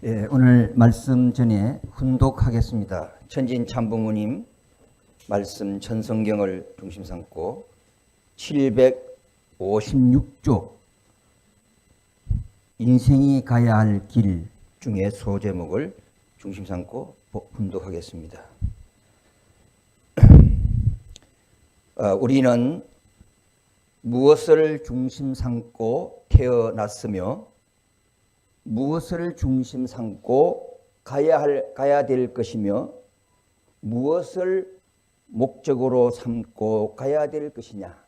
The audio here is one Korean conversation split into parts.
오늘 말씀 전에 훈독하겠습니다. 천진 참부모님 말씀 천성경을 중심 삼고 756조 인생이 가야 할 길 중에 소제목을 중심 삼고 훈독하겠습니다. 우리는 무엇을 중심 삼고 태어났으며 무엇을 중심 삼고 가야 될 것이며 무엇을 목적으로 삼고 가야 될 것이냐.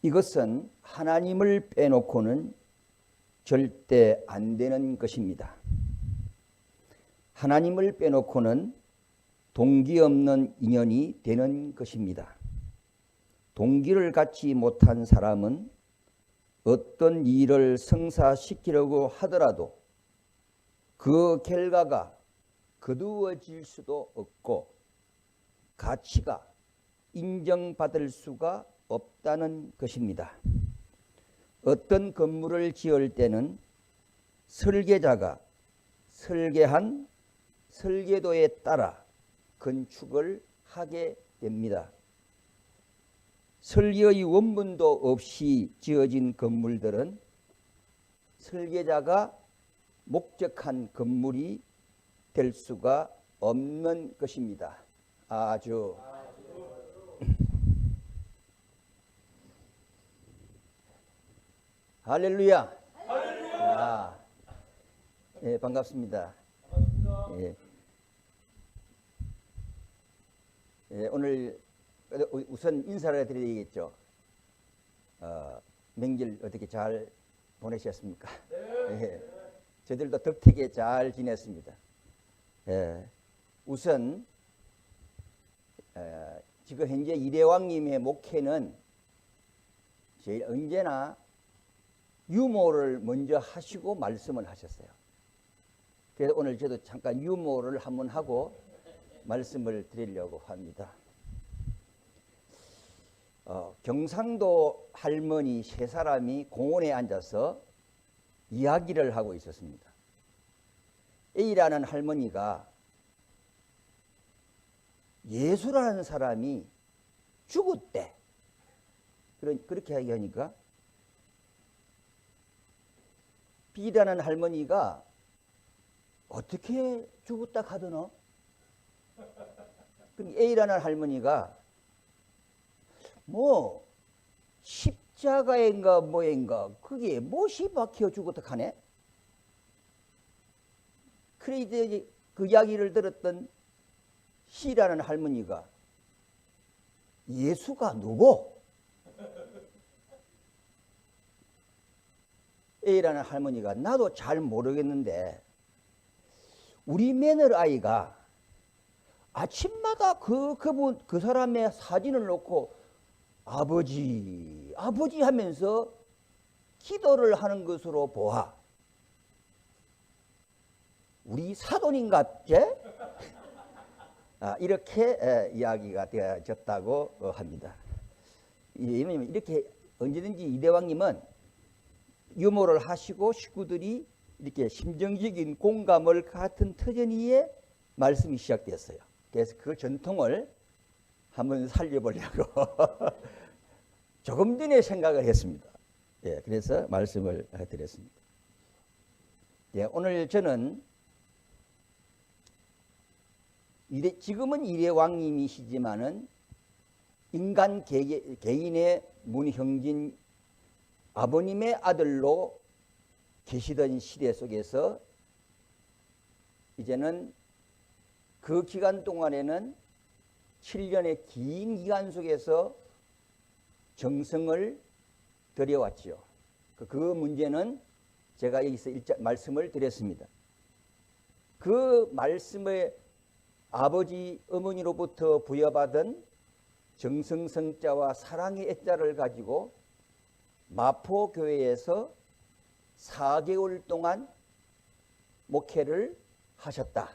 이것은 하나님을 빼놓고는 절대 안 되는 것입니다. 하나님을 빼놓고는 동기 없는 인연이 되는 것입니다. 동기를 갖지 못한 사람은 어떤 일을 성사시키려고 하더라도 그 결과가 거두어질 수도 없고 가치가 인정받을 수가 없다는 것입니다. 어떤 건물을 지을 때는 설계자가 설계한 설계도에 따라 건축을 하게 됩니다. 설계의 원문도 없이 지어진 건물들은 설계자가 목적한 건물이 될 수가 없는 것입니다. 아주 할렐루야. 할렐루야. 예, 반갑습니다. 예. 예, 오늘 우선 인사를 드려야겠죠. 명절 어떻게 잘 보내셨습니까? 네. 예, 저들도 덕택에 잘 지냈습니다. 예, 우선 지금 현재 이대왕님의 목회는 제일 언제나 유모를 먼저 하시고 말씀을 하셨어요. 그래서 오늘 저도 잠깐 유모를 한번 하고 말씀을 드리려고 합니다. 경상도 할머니 세 사람이 공원에 앉아서 이야기를 하고 있었습니다. A라는 할머니가 예수라는 사람이 죽었대. 그렇게 얘기하니까 B라는 할머니가 어떻게 죽었다 하더노? 그럼 A라는 할머니가 뭐 십자가인가 뭐인가 그게 못이 박혀 죽었다 하네. 그래 그 이야기를 들었던 C라는 할머니가 예수가 누구? A라는 할머니가 나도 잘 모르겠는데 우리 며느라이가 아침마다 그 사람의 사진을 놓고 아버지 하면서 기도를 하는 것으로 보아. 우리 사돈인갑제? 이렇게 이야기가 되어졌다고 합니다. 이렇게 언제든지 이대왕님은 유모를 하시고 식구들이 이렇게 심정적인 공감을 같은 터전이에 말씀이 시작되었어요. 그래서 그 전통을 한번 살려보려고 조금 전에 생각을 했습니다. 예, 그래서 말씀을 드렸습니다. 예, 오늘 저는 지금은 이대왕님이시지만은 인간 개인의 문형진 아버님의 아들로 계시던 시대 속에서 이제는 그 기간 동안에는 7년의 긴 기간 속에서 정성을 들여왔지요. 그 문제는 제가 여기서 말씀을 드렸습니다. 그 말씀을 아버지 어머니로부터 부여받은 정성성자와 사랑의 애자를 가지고 마포교회에서 4개월 동안 목회를 하셨다.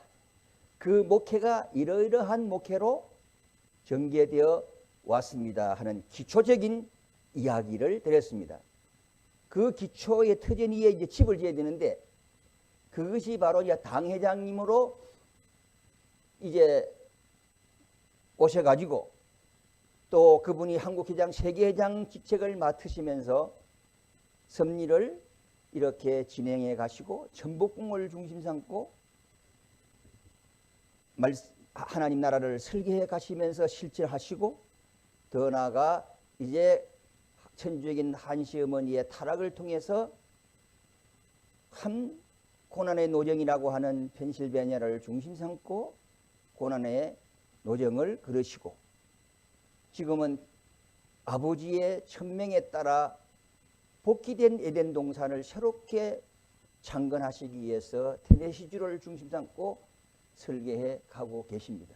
그 목회가 이러이러한 목회로 전개되어 왔습니다 하는 기초적인 이야기를 드렸습니다. 그 기초의 터전 위에 이제 집을 지어야 되는데 그것이 바로 이제 당회장님으로 이제 오셔가지고 또 그분이 한국회장, 세계회장 직책을 맡으시면서 섭리를 이렇게 진행해 가시고 전복궁을 중심 삼고 하나님 나라를 설계해 가시면서 실천하시고 더 나아가 이제 천주적인 한시 어머니의 타락을 통해서 한 고난의 노정이라고 하는 펜실베니아를 중심 삼고 고난의 노정을 걸으시고 지금은 아버지의 천명에 따라 복귀된 에덴 동산을 새롭게 창건하시기 위해서 테네시주를 중심 삼고 설계해 가고 계십니다.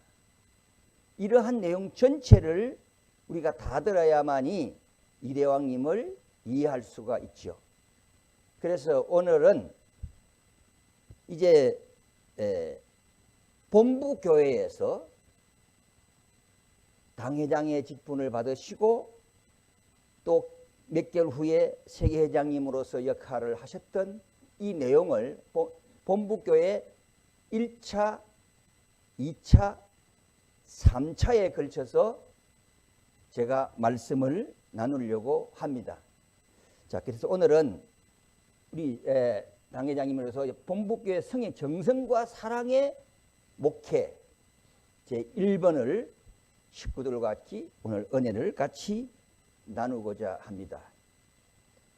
이러한 내용 전체를 우리가 다 들어야만이 이대왕님을 이해할 수가 있죠. 그래서 오늘은 이제 본부교회에서 당회장의 직분을 받으시고 또 몇 개월 후에 세계회장님으로서 역할을 하셨던 이 내용을 본부교회 1차, 2차, 3차에 걸쳐서 제가 말씀을 나누려고 합니다. 자, 그래서 오늘은 우리 당회장님으로서 본부교회 성의 정성과 사랑의 목회 제1번을 식구들과 같이 오늘 은혜를 같이 나누고자 합니다.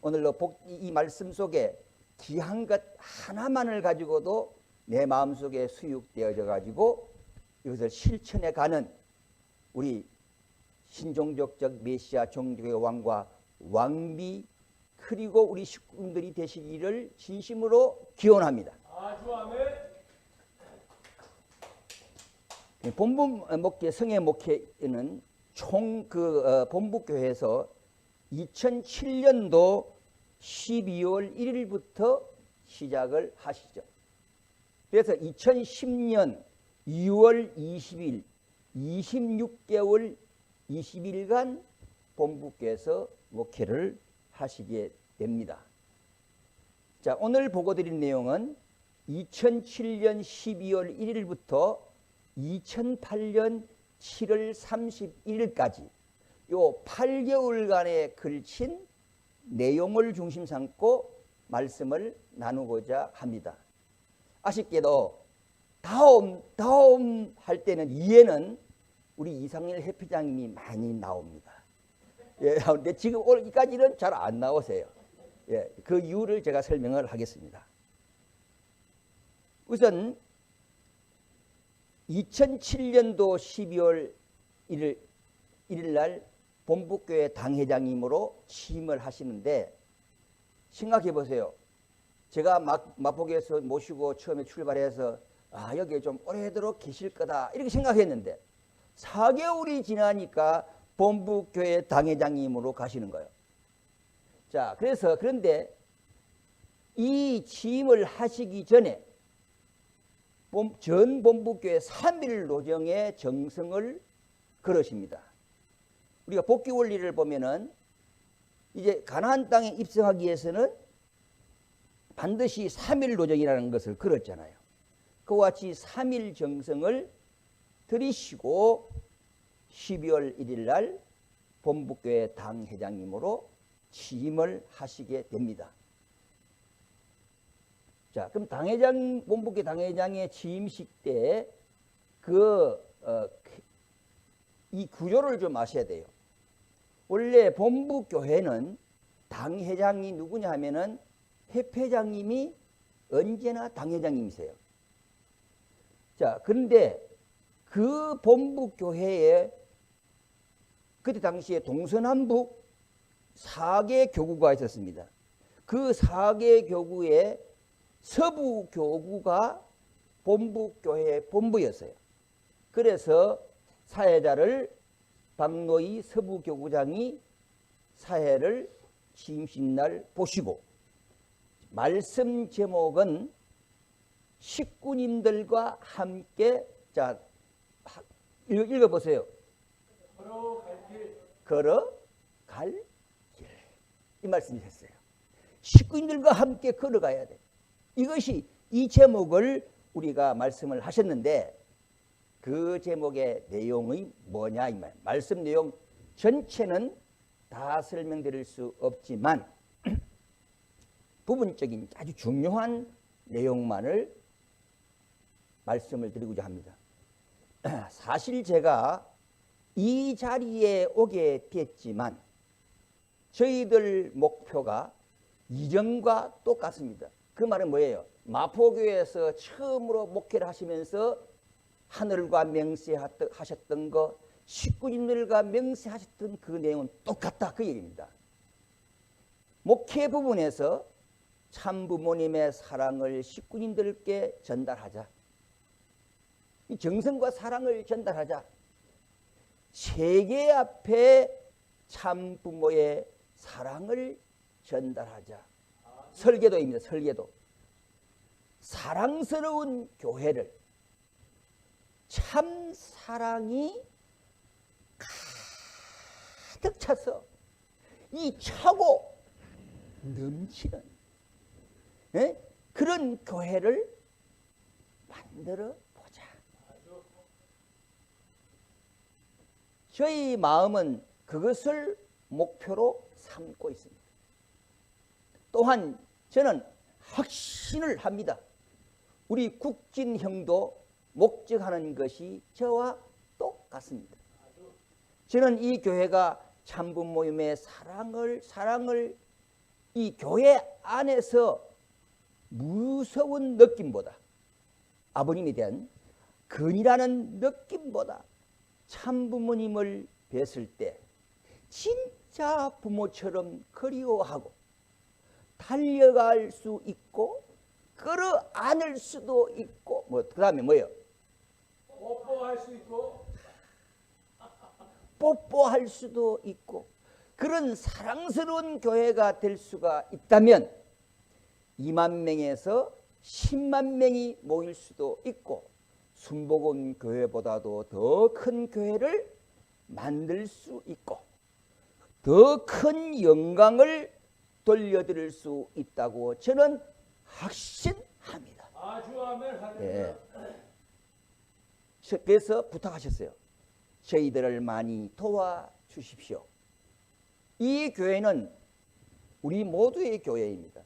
오늘로 이 말씀 속에 귀한 것 하나만을 가지고도 내 마음속에 수육되어져 가지고 이것을 실천해 가는 우리 신종족적 메시아 종교의 왕과 왕비 그리고 우리 식구들이 되시기를 진심으로 기원합니다. 본부 목회 성의 목회는 총 본부교회에서 2007년도 12월 1일부터 시작을 하시죠. 그래서 2010년 2월 20일 26개월 20일간 본부께서 목회를 하시게 됩니다. 자, 오늘 보고 드린 내용은 2007년 12월 1일부터 2008년 7월 31일까지 요 8개월간에 걸친 내용을 중심 삼고 말씀을 나누고자 합니다. 아쉽게도 다음 할 때는 이해는 우리 이상일 회피장님이 많이 나옵니다. 예, 근데 지금 오늘까지는 잘 안 나오세요. 예, 그 이유를 제가 설명을 하겠습니다. 우선 2007년도 12월 1일 날 본부교회 당회장님으로 취임을 하시는데 생각해 보세요. 제가 마포교에서 모시고 처음에 출발해서 여기에 좀 오래도록 계실 거다 이렇게 생각했는데 4개월이 지나니까 본부교회 당회장님으로 가시는 거예요. 자, 그런데 이 취임을 하시기 전에 전 본부교회 3일 노정의 정성을 걸으십니다. 우리가 복귀 원리를 보면은 이제 가나안 땅에 입성하기 위해서는 반드시 3일 노정이라는 것을 걸었잖아요. 그와 같이 3일 정성을 들이시고 12월 1일 날 본부교회 당회장님으로 취임을 하시게 됩니다. 자, 그럼 본부교회 당회장의 취임식 때 이 구조를 좀 아셔야 돼요. 원래 본부교회는 당회장이 누구냐 하면은 회회장님이 언제나 당회장님이세요. 자, 그런데 그 본부교회에 그때 당시에 동서남북 4개 교구가 있었습니다. 그 4개 교구의 서부 교구가 본부교회의 본부였어요. 그래서 사회자를 박노희 서부교구장이 사회를 취임식날 보시고 말씀 제목은 식구님들과 함께 자 읽어보세요. 걸어갈 길. 이 말씀이셨어요. 식구님들과 함께 걸어가야 돼. 이것이 이 제목을 우리가 말씀을 하셨는데 그 제목의 내용이 뭐냐 이 말. 말씀 내용 전체는 다 설명드릴 수 없지만 부분적인 아주 중요한 내용만을 말씀을 드리고자 합니다. 사실 제가 이 자리에 오게 됐지만 저희들 목표가 이전과 똑같습니다. 그 말은 뭐예요? 마포교회에서 처음으로 목회를 하시면서 하늘과 맹세하셨던 거, 식구님들과 맹세하셨던 그 내용은 똑같다 그 얘기입니다. 목회 부분에서 참 부모님의 사랑을 식구님들께 전달하자. 이 정성과 사랑을 전달하자. 세계 앞에 참 부모의 사랑을 전달하자. 설계도입니다. 설계도. 사랑스러운 교회를 참 사랑이 가득 차서 이 차고 넘치는 그런 교회를 만들어 보자. 저희 마음은 그것을 목표로 삼고 있습니다. 또한 저는 확신을 합니다. 우리 국진 형도 목적하는 것이 저와 똑같습니다. 저는 이 교회가 참부모님의 사랑을 이 교회 안에서 무서운 느낌보다 아버님에 대한 근이라는 느낌보다 참부모님을 뵀을 때 진짜 부모처럼 그리워하고 달려갈 수 있고 끌어안을 수도 있고 그 다음에 뭐예요? 뽀뽀할 수 있고 뽀뽀할 수도 있고 그런 사랑스러운 교회가 될 수가 있다면 2만 명에서 10만 명이 모일 수도 있고 순복음 교회보다도 더 큰 교회를 만들 수 있고 더 큰 영광을 돌려드릴 수 있다고 저는 확신합니다. 아주 아멘 할렐루야. 그래서 부탁하셨어요. 저희들을 많이 도와주십시오. 이 교회는 우리 모두의 교회입니다.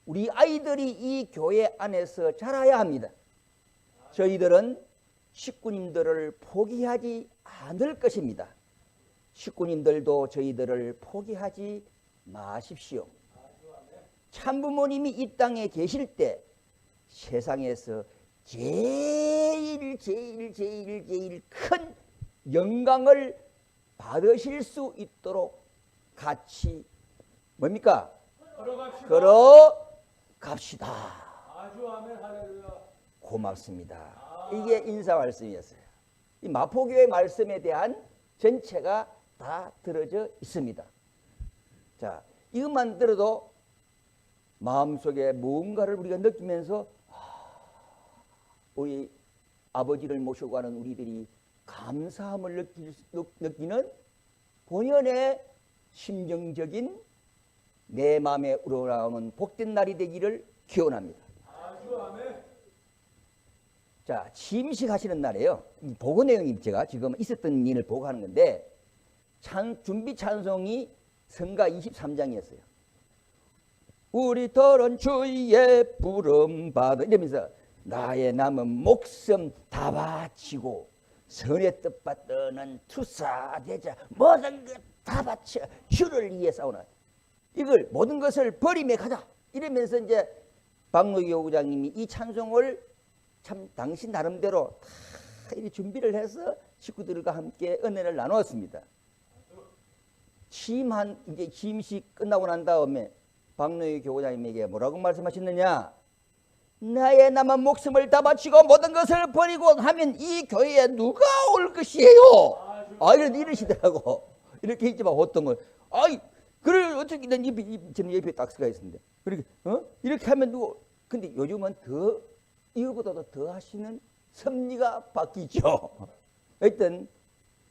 우리 아이들이 이 교회 안에서 자라야 합니다. 저희들은 식구님들을 포기하지 않을 것입니다. 식구님들도 저희들을 포기하지 마십시오. 참부모님이 이 땅에 계실 때 세상에서 제일 큰 영광을 받으실 수 있도록 같이 뭡니까? 걸어갑시다. 아주 아멘 할렐루야. 고맙습니다. 이게 인사 말씀이었어요. 이 마포교회 말씀에 대한 전체가 다 들어져 있습니다. 자, 이것만 들어도 마음속에 무언가를 우리가 느끼면서 우리 아버지를 모시고 가는 우리들이 감사함을 느끼는 본연의 심정적인 내 마음에 우러나오는 복된 날이 되기를 기원합니다. 아주 아멘. 자, 취임식 하시는 날에요. 보고 내용이 제가 지금 있었던 일을 보고 하는 건데 준비 찬송이 성가 23장이었어요. 우리들은 주의 부름 받아 이러면서 나의 남은 목숨 다 바치고 선의 뜻 받드는 투사되자 모든 것 다 바쳐 주를 위해 싸우는 이걸 모든 것을 버리며 가자 이러면서 이제 박노기 교구장님이 이 찬송을 참 당신 나름대로 다 이렇게 준비를 해서 식구들과 함께 은혜를 나누었습니다. 이제 취임식 끝나고 난 다음에 박노기 교구장님에게 뭐라고 말씀하셨느냐? 나의 남은 목숨을 다 바치고 모든 것을 버리고 하면 이 교회에 누가 올 것이에요? 이러시더라고. 이렇게 했지만 어떤 걸, 그래 어떻게 난 저는 옆에 딱 쓰가 있었는데, 그렇게 이렇게 하면 누구? 근데 요즘은 더 이거보다도 더 하시는 섭리가 바뀌죠. 하여튼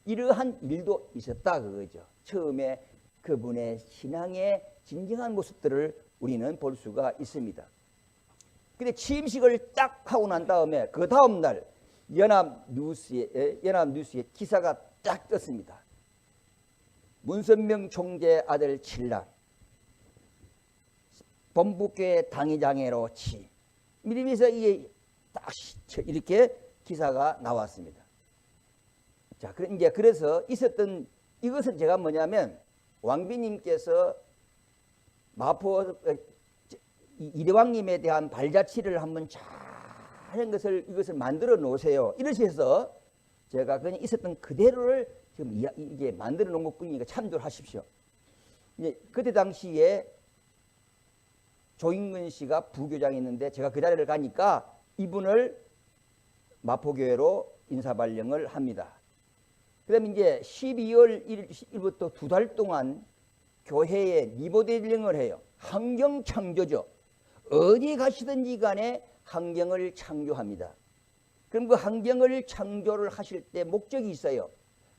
이러한 일도 있었다 그거죠. 처음에 그분의 신앙의 진정한 모습들을 우리는 볼 수가 있습니다. 근데 취임식을 딱 하고 난 다음에 그 다음 날 연합뉴스에 기사가 딱 떴습니다. 문선명 총재 아들 친랑 범북교회 당회장으로 취임. 이러면서 이게 딱 이렇게 기사가 나왔습니다. 자, 이제 그래서 있었던 이것은 제가 뭐냐면 왕비님께서 마포 이대왕님에 대한 발자취를 한번 잘한 것을 이것을 만들어 놓으세요. 이러셔서 제가 그냥 있었던 그대로를 지금 이게 만들어 놓은 것뿐이니까 참조를 하십시오. 이제 그때 당시에 조인근 씨가 부교장이었는데 제가 그 자리를 가니까 이분을 마포교회로 인사발령을 합니다. 그 다음에 이제 12월 1일부터 2달 동안 교회에 리모델링을 해요. 환경 창조죠. 어디 가시든지 간에 환경을 창조합니다. 그럼 그 환경을 창조를 하실 때 목적이 있어요.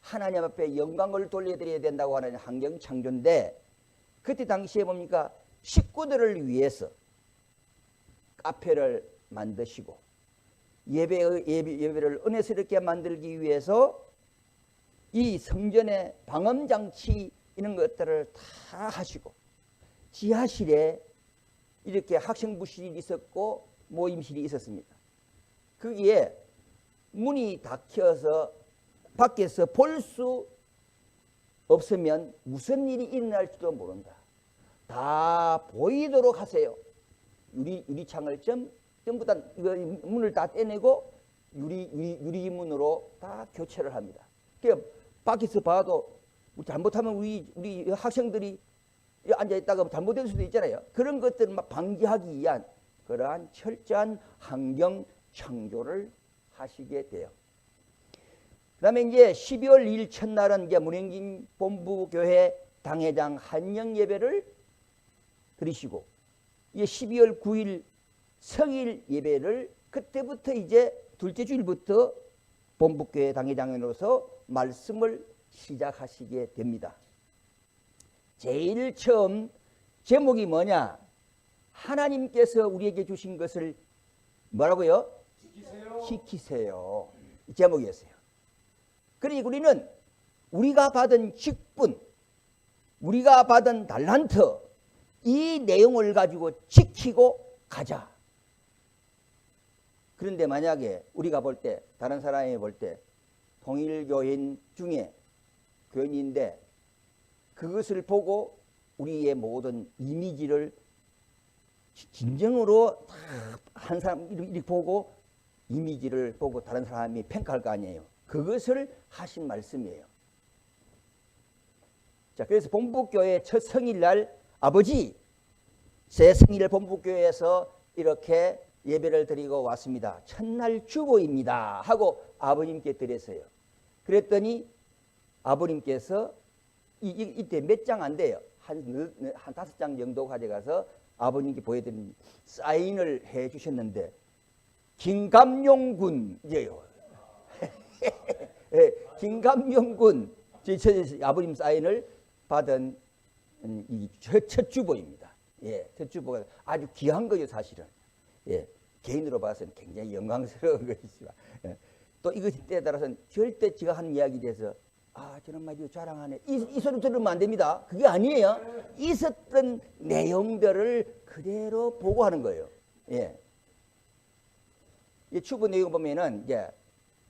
하나님 앞에 영광을 돌려드려야 된다고 하는 환경 창조인데 그때 당시에 뭡니까? 식구들을 위해서 카페를 만드시고 예배를 은혜스럽게 만들기 위해서 이 성전의 방음장치 이런 것들을 다 하시고 지하실에 이렇게 학생부실이 있었고 모임실이 있었습니다. 거기에 문이 닫혀서 밖에서 볼 수 없으면 무슨 일이 일어날지도 모른다. 다 보이도록 하세요. 유리창을 전부 다 이거 문을 다 떼내고 유리문으로 다 교체를 합니다. 그러니까 밖에서 봐도 잘못하면 우리 학생들이 앉아 있다가 잘못될 수도 있잖아요. 그런 것들을 막 방지하기 위한 그러한 철저한 환경 창조를 하시게 돼요. 그다음에 이제 12월 2일 첫날은 이제 문행진 본부교회 당회장 한영 예배를 드리시고 이제 12월 9일 성일 예배를 그때부터 이제 둘째 주일부터 본부교회 당회장으로서 말씀을 시작하시게 됩니다. 제일 처음 제목이 뭐냐? 하나님께서 우리에게 주신 것을 뭐라고요? 지키세요. 제목이었어요. 그러니 우리는 우리가 받은 직분, 우리가 받은 달란트 이 내용을 가지고 지키고 가자. 그런데 만약에 우리가 볼 때 다른 사람이 볼 때 통일교인 중에 교인인데 그것을 보고 우리의 모든 이미지를 진정으로 한 사람 이렇게 보고 이미지를 보고 다른 사람이 평가할 거 아니에요. 그것을 하신 말씀이에요. 자, 그래서 본부교회 첫 성일날 아버지 새 성일 본부교회에서 이렇게 예배를 드리고 왔습니다. 첫날 주보입니다 하고 아버님께 드렸어요. 그랬더니 아버님께서 이때 몇 장 안 돼요. 한 5장 정도 가져가서 아버님께 보여드린 사인을 해 주셨는데 김감룡군 이제요. 김감룡군 아버님 사인을 받은 이 첫 주보입니다. 예, 첫 주보가 아주 귀한 거죠, 사실은. 예, 개인으로 봐서는 굉장히 영광스러운 것이지만 또 이것에 따라서는 절대 제가 하는 이야기에 대해서 저런 말이 자랑하네. 이 소리 들으면 안 됩니다. 그게 아니에요. 있었던 내용들을 그대로 보고하는 거예요. 예. 이 추부 내용 보면은 이제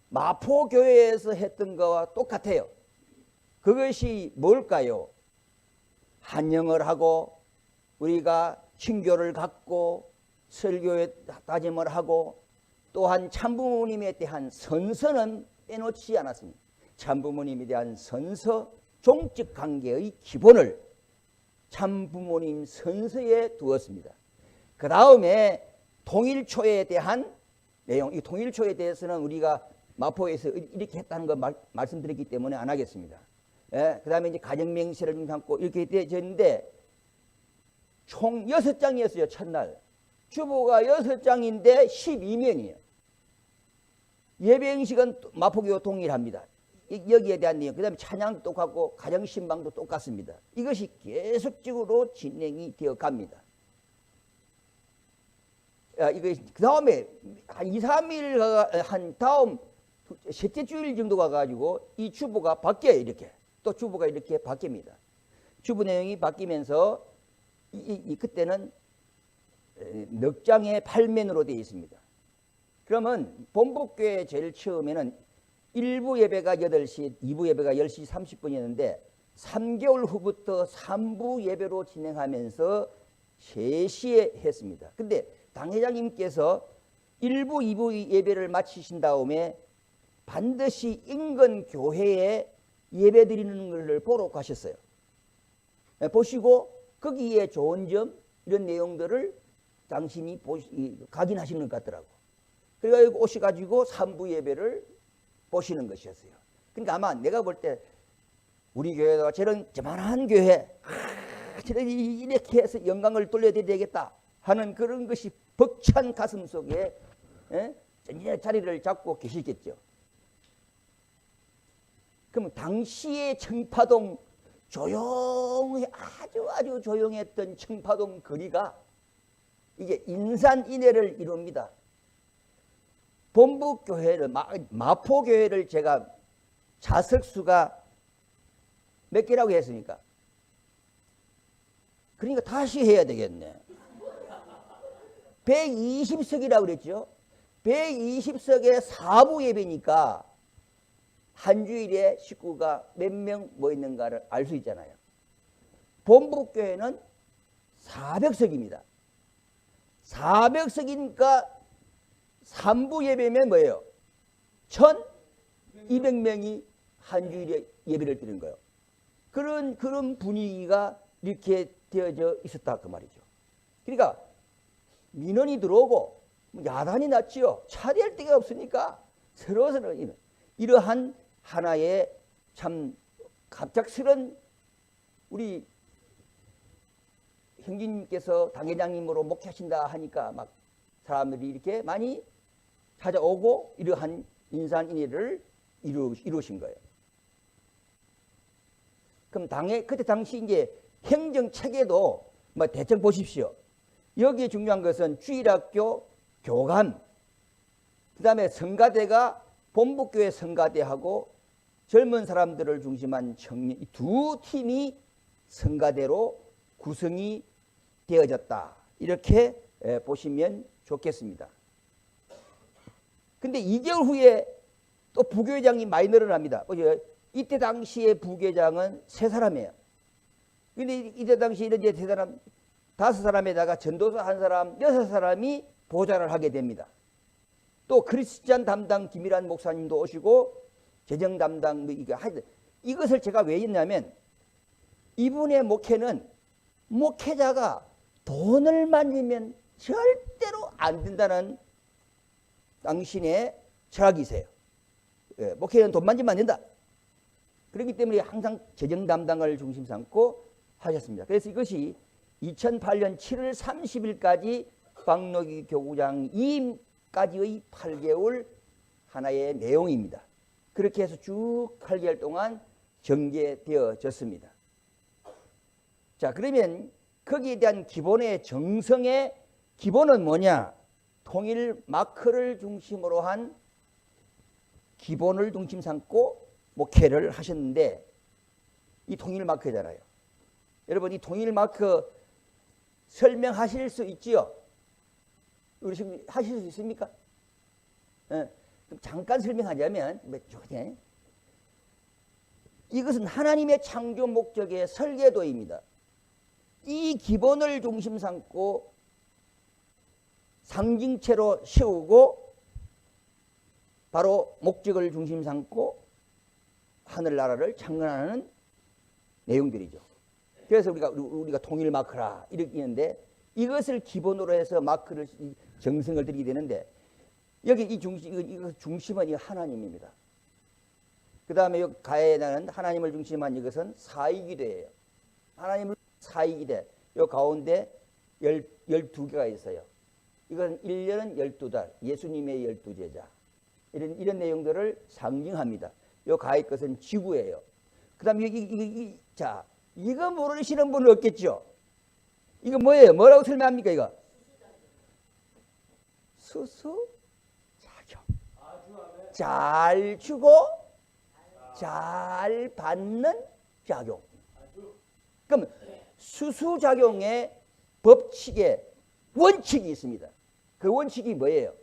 마포교회에서 했던 거와 똑같아요. 그것이 뭘까요? 한영을 하고 우리가 신교를 갖고 설교에 다짐을 하고 또한 참부모님에 대한 선서는 빼놓지 않았습니다. 참부모님에 대한 선서, 종적 관계의 기본을 참부모님 선서에 두었습니다. 그 다음에 통일초에 대한 내용, 이 통일초에 대해서는 우리가 마포에서 이렇게 했다는 거 말씀드렸기 때문에 안 하겠습니다. 예, 그 다음에 이제 가정맹세를 좀 담고 이렇게 되었는데 총 6장이었어요, 첫날. 주보가 6장인데 12면이에요. 예배행식은 마포교회 동일합니다. 여기에 대한 내용, 그 다음에 찬양도 똑같고 가정신방도 똑같습니다. 이것이 계속적으로 진행이 되어 갑니다. 이거 그 다음에 한 2, 3일 한 다음 셋째 주일 정도 가가지고 이 주보가 바뀌어요. 이렇게 또 주보가 이렇게 바뀝니다. 주보 내용이 바뀌면서 그때는 넉 장의 8면으로 되어 있습니다. 그러면 본복교회 제일 처음에는 1부 예배가 8시, 2부 예배가 10시 30분이었는데 3개월 후부터 3부 예배로 진행하면서 3시에 했습니다. 근데 당회장님께서 1부, 2부 예배를 마치신 다음에 반드시 인근 교회에 예배 드리는 것을 보러 가셨어요. 보시고 거기에 좋은 점 이런 내용들을 당신이 각인하시는 것 같더라고. 그래서 오셔가지고 3부 예배를 보시는 것이었어요. 그러니까 아마 내가 볼 때 우리 교회가 저런 저만한 교회 저런 이렇게 해서 영광을 돌려드려야 되겠다 하는 그런 것이 벅찬 가슴 속에 쩐진한 자리를 잡고 계시겠죠. 그러면 당시의 청파동 조용히 아주 조용했던 청파동 거리가 이게 인산인해를 이룹니다. 본부교회를 마포교회를 제가 좌석수가 몇 개라고 했으니까 그러니까 다시 해야 되겠네. 120석이라고 그랬죠. 120석에 4부 예배니까 한 주일에 식구가 몇 명 뭐 있는가를 알 수 있잖아요. 본부교회는 400석입니다. 400석이니까 3부 예배면 뭐예요? 1200명이 한 주일에 예배를 드리는 거예요. 그런 분위기가 이렇게 되어져 있었다 그 말이죠. 그러니까 민원이 들어오고 야단이 났지요. 차리할 데가 없으니까 서로 이러한 하나의 참 갑작스런 우리 형제님께서 당회장님으로 목회하신다 하니까 막 사람들이 이렇게 많이 찾아오고 이러한 인산인해를 이루신 거예요. 그럼 그때 당시 이제 행정 체계도 뭐 대충 보십시오. 여기에 중요한 것은 주일학교 교감, 그 다음에 성가대가 본부교회 성가대하고 젊은 사람들을 중심한 청년 두 팀이 성가대로 구성이 되어졌다. 이렇게 보시면 좋겠습니다. 근데 2개월 후에 또 부교회장이 많이 늘어납니다. 이때 당시에 부교회장은 3사람이에요. 근데 이때 당시 이제 3사람, 5사람에다가 전도사 1사람, 6사람이 보좌를 하게 됩니다. 또 크리스찬 담당 김일환 목사님도 오시고 재정 담당 이것을 제가 왜 했냐면 이분의 목회는 목회자가 돈을 만지면 절대로 안 된다는 당신의 철학이세요. 목회는 돈 만지면 안 된다. 그렇기 때문에 항상 재정 담당을 중심 삼고 하셨습니다. 그래서 이것이 2008년 7월 30일까지 박노기 교구장 임까지의 8개월 하나의 내용입니다. 그렇게 해서 쭉 8개월 동안 전개되어졌습니다. 자, 그러면 거기에 대한 기본의 정성의 기본은 뭐냐? 통일 마크를 중심으로 한 기본을 중심 삼고 목회를 하셨는데 이 통일 마크잖아요. 여러분 이 통일 마크 설명하실 수 있지요? 우리 지금 하실 수 있습니까? 잠깐 설명하자면 이것은 하나님의 창조 목적의 설계도입니다. 이 기본을 중심 삼고 상징체로 세우고 바로 목적을 중심 삼고 하늘나라를 창건하는 내용들이죠. 그래서 우리가 통일 마크라 이렇게 있는데 이것을 기본으로 해서 마크를 정성을 들이게 되는데 여기 이 중심은 이 하나님입니다. 그 다음에 여기 가에는 하나님을 중심한 이것은 사이기대예요. 하나님을 사이기대. 요 가운데 12개가 있어요. 이건 1년은 12달, 예수님의 12제자. 이런 내용들을 상징합니다. 요 가의 것은 지구예요. 그 다음에 자, 이거 모르시는 분은 없겠죠? 이거 뭐예요? 뭐라고 설명합니까, 이거? 수수작용. 아주 아멘. 잘 주고 잘 받는 작용. 아주. 그럼 수수작용의 법칙에 원칙이 있습니다. 그 원칙이 뭐예요?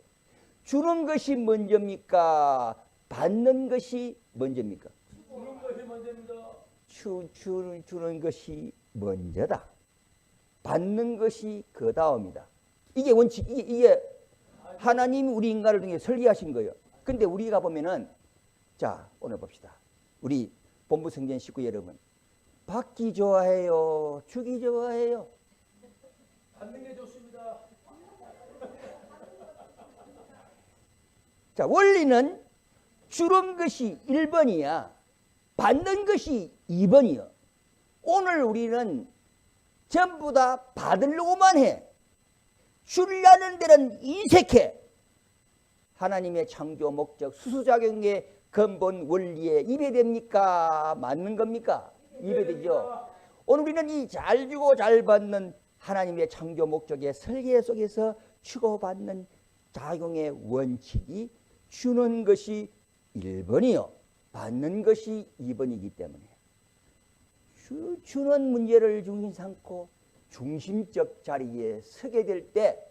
주는 것이 먼저입니까? 받는 것이 먼저입니까? 주는 것이 먼저입니다. 주는 것이 먼저다. 받는 것이 그 다음이다. 이게 원칙, 이게 하나님이 우리 인간을 통해 설계하신 거예요. 근데 우리가 보면은, 자, 오늘 봅시다. 우리 본부 성전 식구 여러분, 받기 좋아해요? 주기 좋아해요? 받는 게 좋습니다. 자, 원리는 주는 것이 1번이야. 받는 것이 2번이요. 오늘 우리는 전부 다 받으려고만 해. 주려는 데는 인색해. 하나님의 창조 목적, 수수작용의 근본 원리에 입에됩니까? 맞는 겁니까? 입에되죠. 오늘 우리는 이 잘 주고 잘 받는 하나님의 창조 목적의 설계 속에서 주고받는 작용의 원칙이 주는 것이 1번이요. 받는 것이 2번이기 때문에 주는 문제를 중심 삼고 중심적 자리에 서게 될 때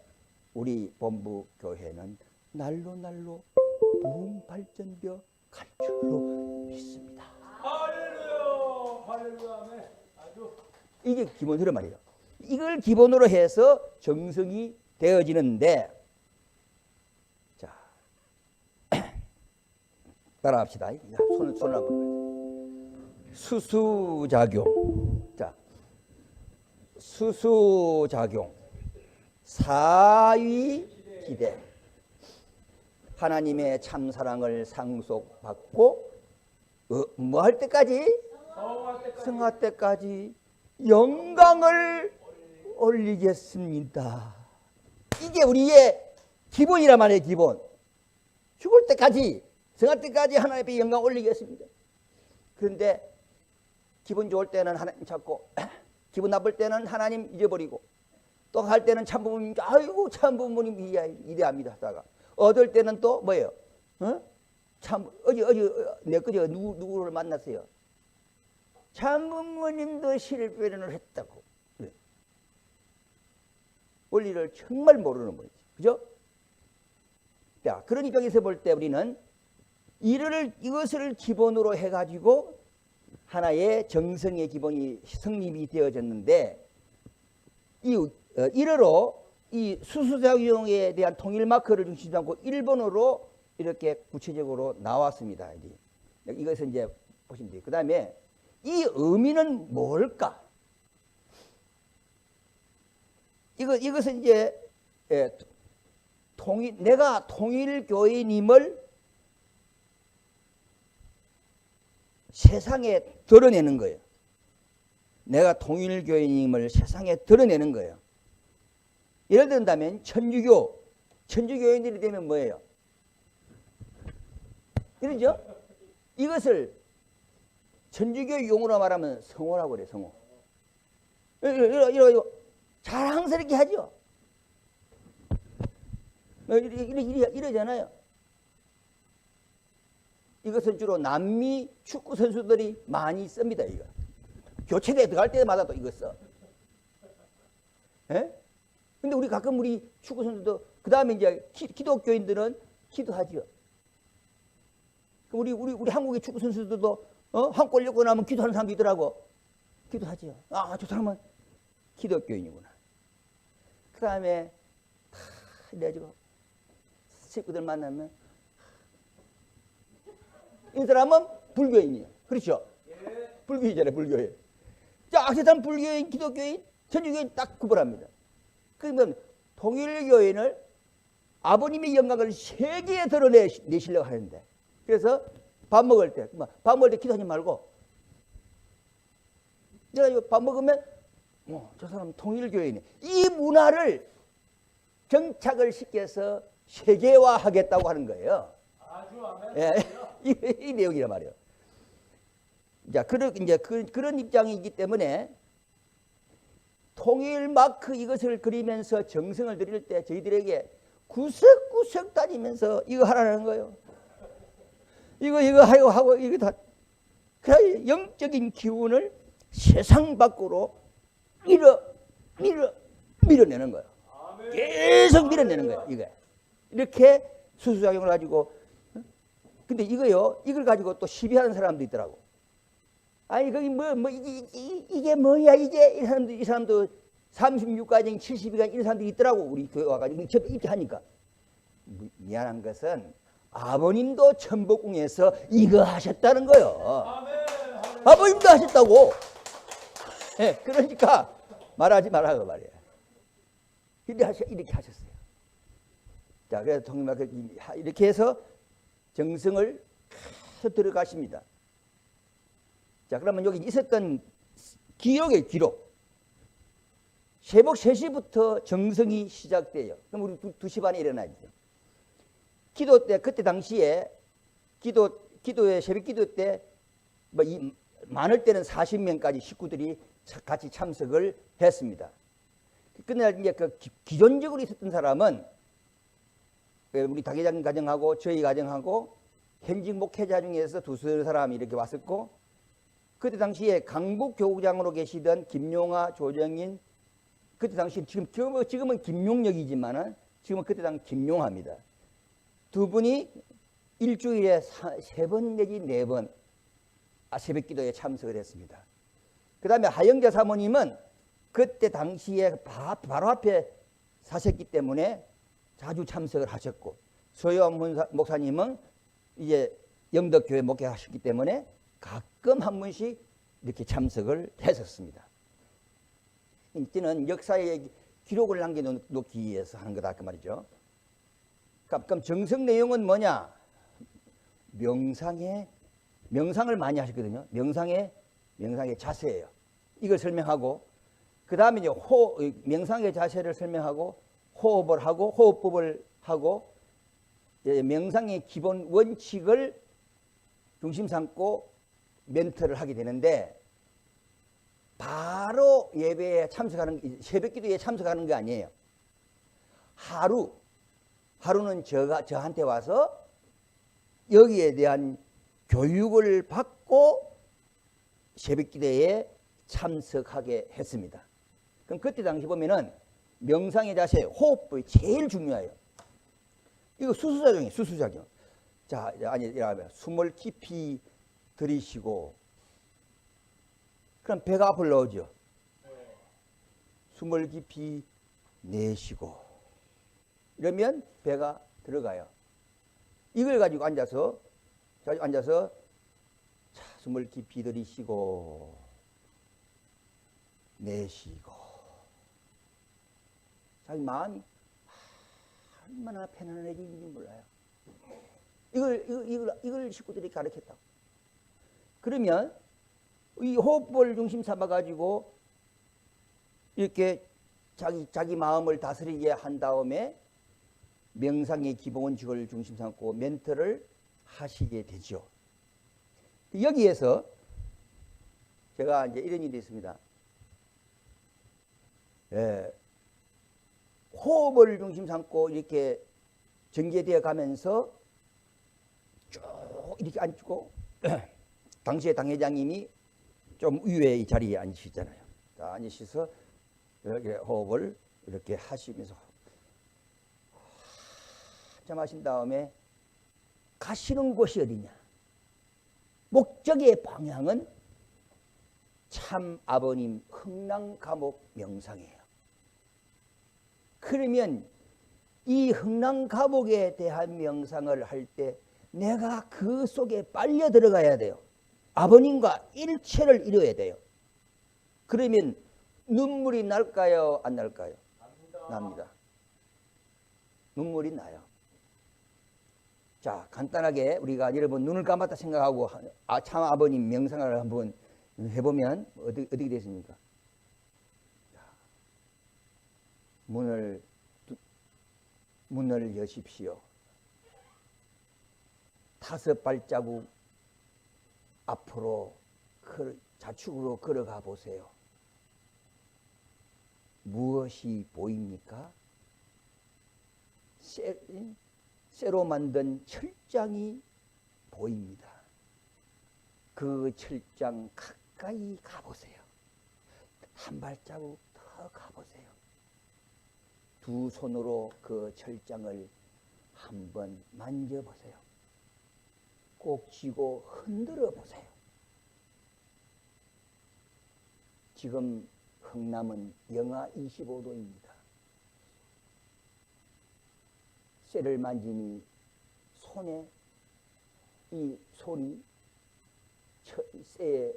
우리 본부 교회는 날로 부흥 발전되어 갈 줄로 믿습니다. 할렐루야. 할렐루야. 아멘. 아주. 이게 기본 흐름 말이에요. 이걸 기본으로 해서 정성이 되어지는데, 자, 따라합시다. 손을 한번. 수수작용. 자, 수수작용. 사위기대. 하나님의 참사랑을 상속받고 뭐 할 때까지? 성화 때까지 영광을 올리겠습니다. 이게 우리의 기본이란 말이에요. 기본. 죽을 때까지, 성화 때까지 하나님 앞에 영광 올리겠습니다. 그런데 기분 좋을 때는 하나님 찾고 기분 나쁠 때는 하나님 잊어버리고 또 할 때는 참부모님, 아이고 참부모님 이대합니다 하다가 얻을 때는 또 뭐예요? 참 어제 내 그제 누구를 만났어요? 참부모님도 실패를 했다고. 그래. 원리를 정말 모르는 분이지, 그죠? 자, 그런 입장에서 볼 때 우리는 이것을 기본으로 해가지고 하나의 정성의 기본이 성립이 되어졌는데, 이러로 이 수수작용에 대한 통일 마크를 중심으로 삼고 1번으로 이렇게 구체적으로 나왔습니다. 이것은 이제 보시면 돼요. 그 다음에 이 의미는 뭘까? 이것은 이제 내가 통일교회님을 세상에 드러내는 거예요. 내가 통일교회님을 세상에 드러내는 거예요. 예를 든다면 천주교인들이 되면 뭐예요? 이러죠? 이것을 천주교 용어로 말하면 성호라고 그래, 성호. 이러 자랑스럽게 하죠. 이러잖아요. 이것은 주로 남미 축구 선수들이 많이 씁니다. 이거 교체대에 들어갈 때마다 또 이거 써. 예? 근데 우리 가끔 우리 축구 선수도 그 다음에 이제 기독교인들은 기도하죠. 우리 한국의 축구 선수들도 한 골 넣고 나면 기도하는 사람도 있더라고. 기도하죠. 아, 저 사람은 기독교인이구나. 그 다음에 다 내지고 식구들 만나면 이 사람은 불교인이에요. 그렇죠? 예. 불교이잖아요, 불교인. 자, 그 사람 불교인, 기독교인, 천주교인 딱 구분합니다. 그러면 통일교인을 아버님의 영광을 세계에 드러내시려고 하는데, 그래서 밥 먹을 때 기도하지 말고, 내가 이거 밥 먹으면 저 사람 통일교인이 이 문화를 정착을 시켜서 세계화하겠다고 하는 거예요. 아주 아멘. 예, 이 내용이란 말이에요. 자, 그런 입장이기 때문에 통일 마크 이것을 그리면서 정성을 들일 때 저희들에게 구석구석 구석구석 다니면서 이거 하라는 거예요. 이거 하고 이거 다. 그 영적인 기운을 세상 밖으로 밀어내는 거예요. 계속 밀어내는 거예요. 이거 이렇게 수수작용을 가지고. 근데 이걸 가지고 또 시비하는 사람도 있더라고. 아니 거기 이게 뭐야 이제 이 사람도 36가정 72가정 이런 사람들이 있더라고. 우리 교회 와가지고 입회하니까. 미안한 것은 아버님도 천복궁에서 이거 하셨다는 거예요. 아버님도 하셨다고. 네, 그러니까 말하지 말라고 말이에요. 이렇게 하셨어요. 자, 그래서 통일막 이렇게 해서 정성을 계속 들어가십니다. 자, 그러면 여기 있었던 기록의 기록. 새벽 3시부터 정성이 시작돼요. 그럼 우리 2시 반에 일어나야죠. 기도 때, 그때 당시에 기도에 새벽 기도 때 많을 때는 40명까지 식구들이 같이 참석을 했습니다. 그날 이제 그 기존적으로 있었던 사람은 우리 다계장 가정하고 저희 가정하고 현직 목회자 중에서 두세 사람이 이렇게 왔었고, 그때 당시에 강북 교구장으로 계시던 김용아, 조정인, 그때 당시 지금은 김용역이지만은 지금은 그때 당 김용화입니다. 두 분이 일주일에 3번 내지 4번 새벽 기도에 참석을 했습니다. 그 다음에 하영자 사모님은 그때 당시에 바로 앞에 사셨기 때문에 자주 참석을 하셨고, 소영 목사님은 이제 영덕교회 목회하셨기 때문에 가끔 한 번씩 이렇게 참석을 했었습니다. 이제는 역사의 기록을 남겨놓기 위해서 하는 거다 그 말이죠. 그럼 정성 내용은 뭐냐? 명상을 많이 하셨거든요. 명상의 자세예요. 이걸 설명하고, 그 다음에 이제 명상의 자세를 설명하고, 호흡법을 하고, 명상의 기본 원칙을 중심 삼고 멘트를 하게 되는데, 바로 예배에 참석하는, 새벽 기도에 참석하는 게 아니에요. 하루는 저한테 와서 여기에 대한 교육을 받고 새벽 기도에 참석하게 했습니다. 그럼 그때 당시 보면은 명상의 자세, 호흡법이 제일 중요해요. 이거 수수작용이에요, 수수작용. 자, 숨을 깊이 들이쉬고, 그럼 배가 앞으로 나오죠. 숨을 깊이 내쉬고, 이러면 배가 들어가요. 이걸 가지고 앉아서 자, 숨을 깊이 들이쉬고 내쉬고, 자기 마음이 얼마나 편안해지는지 몰라요. 이걸 식구들이 가르쳤다고. 그러면 이 호흡을 중심 삼아 가지고 이렇게 자기 마음을 다스리게 한 다음에 명상의 기본 원칙을 중심 삼고 멘트를 하시게 되죠. 여기에서 제가 이제 이런 일이 있습니다. 호흡을 중심 삼고 이렇게 전개되어 가면서 쭉 이렇게 앉고, 당시에 당회장님이 좀 위에 이 자리에 앉으시잖아요. 자, 앉으셔서 이렇게 호흡을 이렇게 하시면서 한참 하신 다음에 가시는 곳이 어디냐? 목적의 방향은 참 아버님 흥랑감옥 명상이에요. 그러면 이 흥랑감옥에 대한 명상을 할 때 내가 그 속에 빨려 들어가야 돼요. 아버님과 일체를 이뤄야 돼요. 그러면 눈물이 날까요? 안 날까요? 납니다. 눈물이 나요. 자, 간단하게 우리가 여러분 눈을 감았다 생각하고 참 아버님 명상을 한번 해보면 어떻게 되십니까? 문을 여십시오. 5발자국 앞으로 좌측으로 걸어가 보세요. 무엇이 보입니까? 쇠로 만든 철장이 보입니다. 그 철장 가까이 가보세요. 한 발자국 더 가보세요. 두 손으로 그 철장을 한번 만져보세요. 꼭 쥐고 흔들어 보세요. 지금 흥남은 영하 25도입니다. 쇠를 만지니 손에 이 손이 쇠에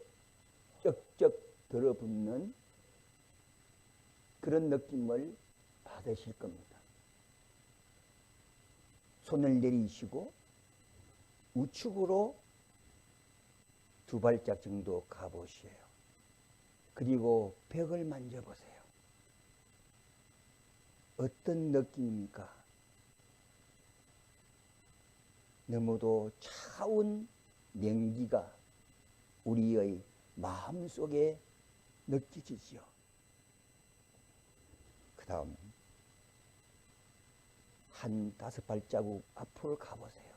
쩍쩍 들어붙는 그런 느낌을 받으실 겁니다. 손을 내리시고 우측으로 두 발짝 정도 가보세요. 그리고 벽을 만져보세요. 어떤 느낌입니까? 너무도 차운 냉기가 우리의 마음속에 느껴지지요. 그 다음 한 5발자국 앞으로 가보세요.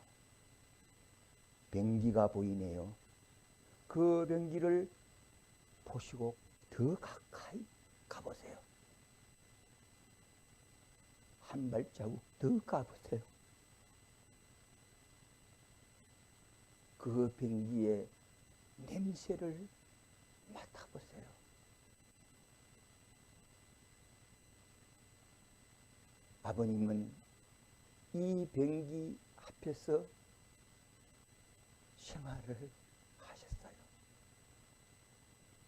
변기가 보이네요. 그 변기를 보시고 더 가까이 가보세요. 한 발자국 더 가보세요. 그 변기의 냄새를 맡아보세요. 아버님은 이 변기 앞에서 생활을 하셨어요.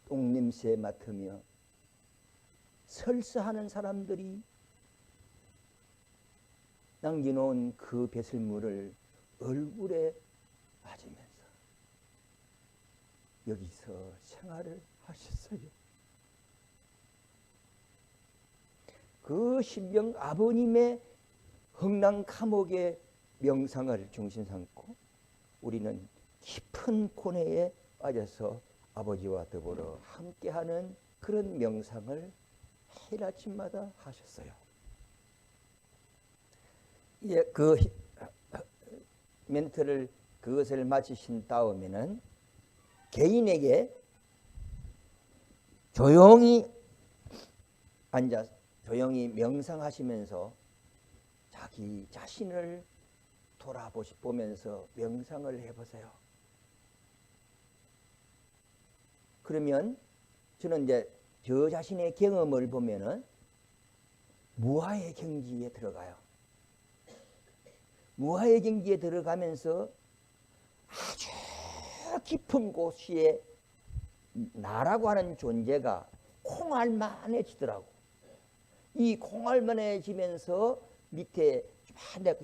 똥냄새 맡으며 설사하는 사람들이 남겨놓은 그 배설물을 얼굴에 맞으면서 여기서 생활을 하셨어요. 그 신령 아버님의 흥남 감옥의 명상을 중심 삼고 우리는 깊은 고뇌에 빠져서 아버지와 더불어 함께하는 그런 명상을 해일 아침마다 하셨어요. 예, 그 멘트를 그것을 마치신 다음에는 개인에게 조용히 앉아 조용히 명상하시면서 자기 자신을 돌아보면서 명상을 해보세요. 그러면 저는 이제 저 자신의 경험을 보면은 무아의 경지에 들어가요. 무아의 경지에 들어가면서 아주 깊은 곳에 나라고 하는 존재가 콩알만해지더라고. 이 콩알만해지면서 밑에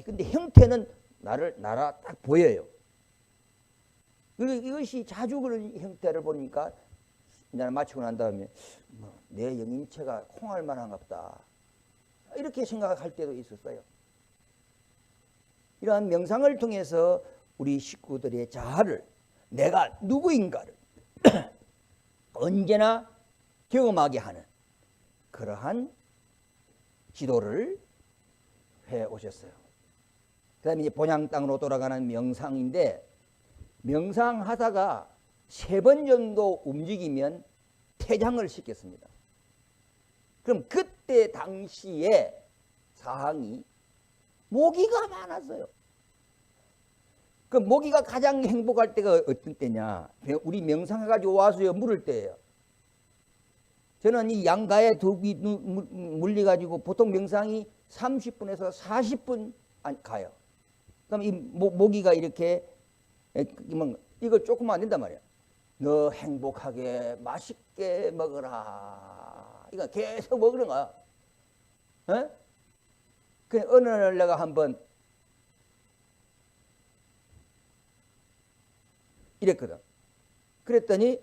근데 형태는 나라 딱 보여요. 이것이 자주 그런 형태를 보니까 이제 마치고 난 다음에 내 영인체가 콩알만한가 보다 이렇게 생각할 때도 있었어요. 이러한 명상을 통해서 우리 식구들의 자아를 내가 누구인가를 언제나 경험하게 하는 그러한 지도를 해 오셨어요. 그 다음에 이제 본향 땅으로 돌아가는 명상인데 명상하다가 3번 정도 움직이면 퇴장을 시켰습니다. 그럼 그때 당시에 사항이 모기가 많았어요. 그 모기가 가장 행복할 때가 어떤 때냐? 우리 명상해가지고 와서 물을 때예요. 저는 이 양가에 독이 물려가지고 보통 명상이 30분에서 40분 가요. 그럼 이 모기가 이렇게 이거 조금만 안 된단 말이야. 너 행복하게 맛있게 먹어라. 이거 계속 먹는 거야. 에? 그 어느 날 내가 한번 이랬거든. 그랬더니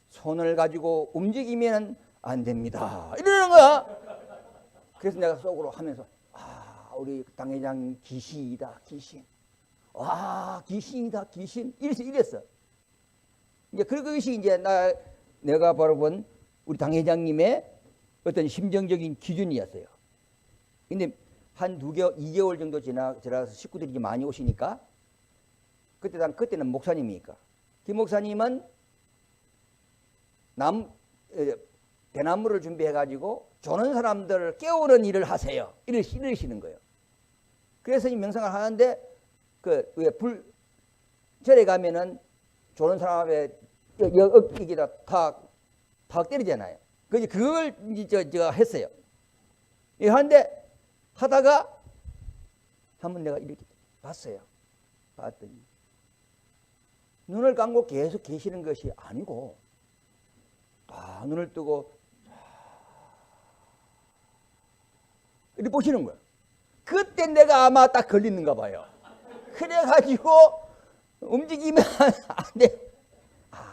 손을 가지고 움직이면 안 됩니다. 이러는 거야. 그래서 내가 속으로 하면서 우리 당회장 귀신이다, 귀신. 와, 귀신이다, 귀신. 이랬어. 이제 그것이 이제 내가 바라본 우리 당회장님의 어떤 심정적인 기준이었어요. 근데 한 2개월 정도 지나서 식구들이 이제 많이 오시니까 그때는 목사님이니까 김 목사님은 대나무를 준비해가지고 조는 사람들을 깨우는 일을 하세요. 이러시는 거예요. 그래서 이 명상을 하는데 절에 가면은 조는 사람의 여기다 탁 때리잖아요. 그걸 이제 제가 했어요. 하는데 하다가 한번 내가 이렇게 봤어요. 봤더니 눈을 감고 계속 계시는 것이 아니고 눈을 뜨고 이렇게 보시는 거예요. 그때 내가 아마 딱 걸리는가 봐요. 그래가지고 움직이면 안 돼.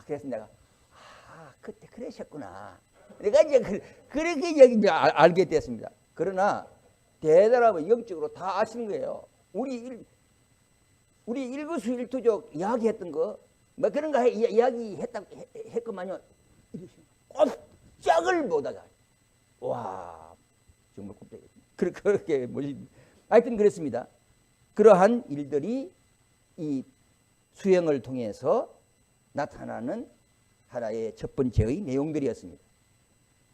그래서 내가 그때 그러셨구나. 내가 이제 그렇게 이제 알게 됐습니다. 그러나 대단하면 영적으로 다 아시는 거예요. 우리 일거수일투족 이야기했던 거 뭐 그런 거 했구만요. 꼼짝을 못하다. 와 정말 꼼짝이. 그렇게 하여튼 그랬습니다. 그러한 일들이 이 수행을 통해서 나타나는 하나의 첫 번째의 내용들이었습니다.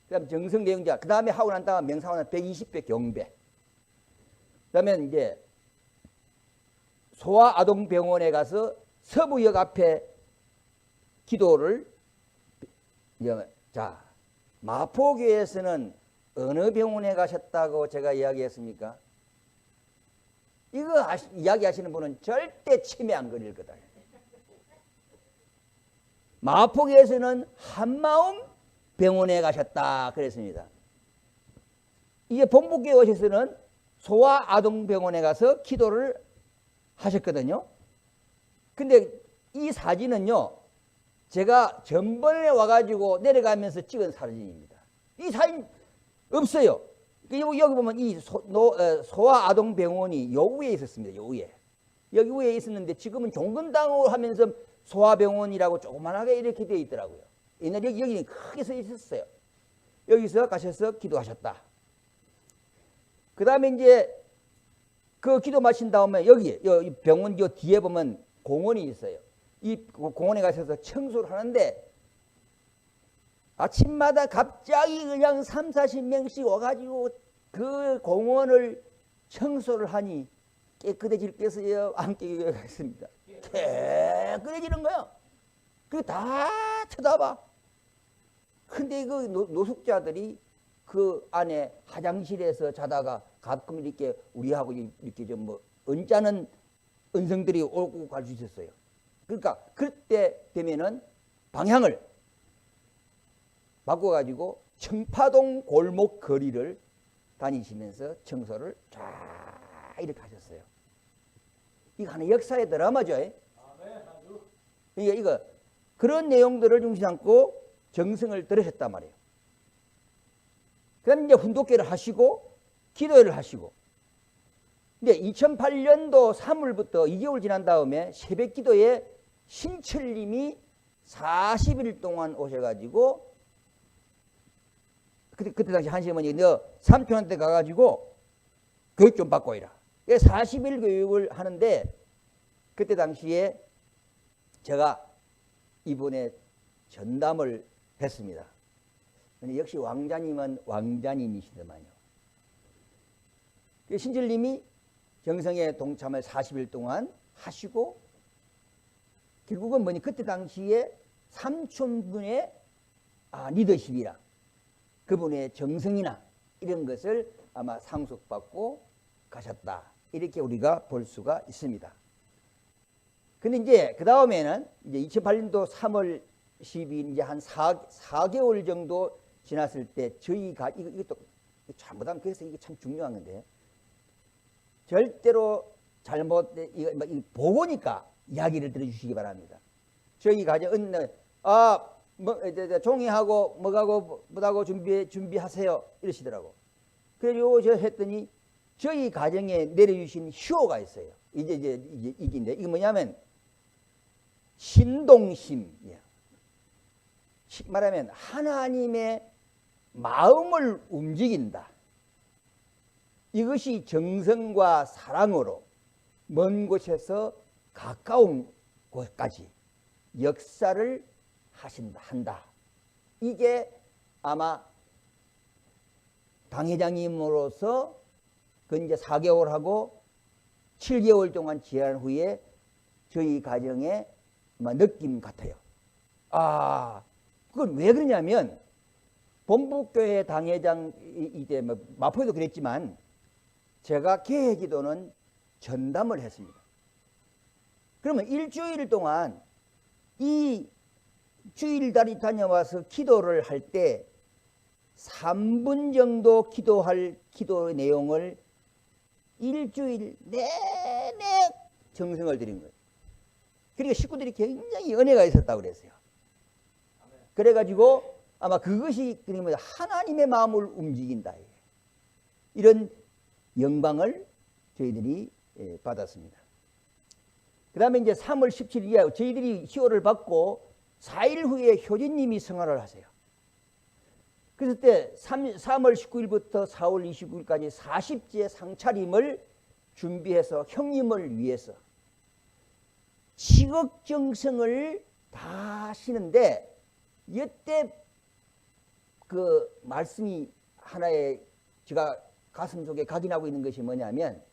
그 다음 정성 내용자, 그 다음에 하고 난 다음 명상하는 120배 경배. 그 다음에 이제 소아아동병원에 가서 서부역 앞에 기도를, 자, 마포교에서는 어느 병원에 가셨다고 제가 이야기했습니까? 이거 이야기하시는 분은 절대 치매 안 걸릴 거다. 마포구에서는 한마음 병원에 가셨다 그랬습니다. 이제 본부교회 오셔서는 소아아동병원에 가서 기도를 하셨거든요. 근데 이 사진은요, 제가 전번에 와가지고 내려가면서 찍은 사진입니다. 이 사진 없어요. 여기 보면 이 소아아동병원이 요 위에 있었습니다. 요 위에. 여기 위에 있었는데 지금은 종근당으로 하면서 소아병원이라고 조그만하게 이렇게 되어 있더라고요. 옛날에 여기는 크게 써 있었어요. 여기서 가셔서 기도하셨다. 그 다음에 이제 그 기도 마친 다음에 여기 병원 요 뒤에 보면 공원이 있어요. 이 공원에 가셔서 청소를 하는데 아침마다 갑자기 그냥 3, 40명씩 와가지고 그 공원을 청소를 하니 깨끗해질겠어요? 안 깨끗해졌습니다. 깨끗해지는 거야. 그게 다 쳐다봐. 근데 그 노숙자들이 그 안에 화장실에서 자다가 가끔 이렇게 우리하고 이렇게 좀 뭐 언짢은 은성들이 오고 갈 수 있었어요. 그러니까 그때 되면은 방향을 바꿔가지고 청파동 골목 거리를 다니시면서 청소를 쫙 이렇게 하셨어요. 이거 하나 역사의 드라마죠. 그러니까 이거 그런 내용들을 중심 삼고 정성을 들으셨단 말이에요. 그다음 이제 훈독회를 하시고 기도회를 하시고. 근데 2008년도 3월부터 2개월 지난 다음에 새벽 기도에 신철님이 40일 동안 오셔가지고 그때 당시 한시어머니 너 삼촌한테 가가지고 교육 좀 받고 이라. 40일 교육을 하는데 그때 당시에 제가 이번에 전담을 했습니다. 근데 역시 왕자님은 왕자님이시더만요. 신철님이 정성에 동참을 40일 동안 하시고 결국은 뭐니 그때 당시에 삼촌분의 리더십이라 그분의 정성이나 이런 것을 아마 상속받고 가셨다. 이렇게 우리가 볼 수가 있습니다. 근데 이제 그 다음에는 이제 2008년도 3월 12일 이제 한 4개월 정도 지났을 때 저희가 이것도 잘못하면 그래서 이게 참 중요한 건데 절대로 잘못 이거 보고니까 이야기를 들어주시기 바랍니다. 저희 가정은 종이하고 뭐하고 준비하세요 이러시더라고. 그리고 저 했더니 저희 가정에 내려주신 효가 있어요. 이게 이게 뭐냐면 신동심이야. 말하면 하나님의 마음을 움직인다. 이것이 정성과 사랑으로 먼 곳에서 가까운 곳까지 역사를 한다. 이게 아마 당회장님으로서 그 이제 4개월하고 7개월 동안 지난 후에 저희 가정의 아마 느낌 같아요. 아, 그건 왜 그러냐면 본부교회 당회장 이제 뭐 마포에도 그랬지만 제가 개회기도는 전담을 했습니다. 그러면 일주일 동안 이 주일다리 다녀와서 기도를 할 때 3분 정도 기도할 기도 내용을 일주일 내내 정성을 드린 거예요. 그러니까 식구들이 굉장히 은혜가 있었다고 그랬어요. 그래가지고 아마 그것이 그러면 하나님의 마음을 움직인다. 이런 영광을 저희들이 받았습니다. 그 다음에 이제 3월 17일에 저희들이 희호를 받고 4일 후에 효진님이 성화를 하세요. 그래서 그때 3월 19일부터 4월 29일까지 40제 상차림을 준비해서 형님을 위해서 지극정성을 다 하시는데 이때 그 말씀이 하나의 제가 가슴 속에 각인하고 있는 것이 뭐냐면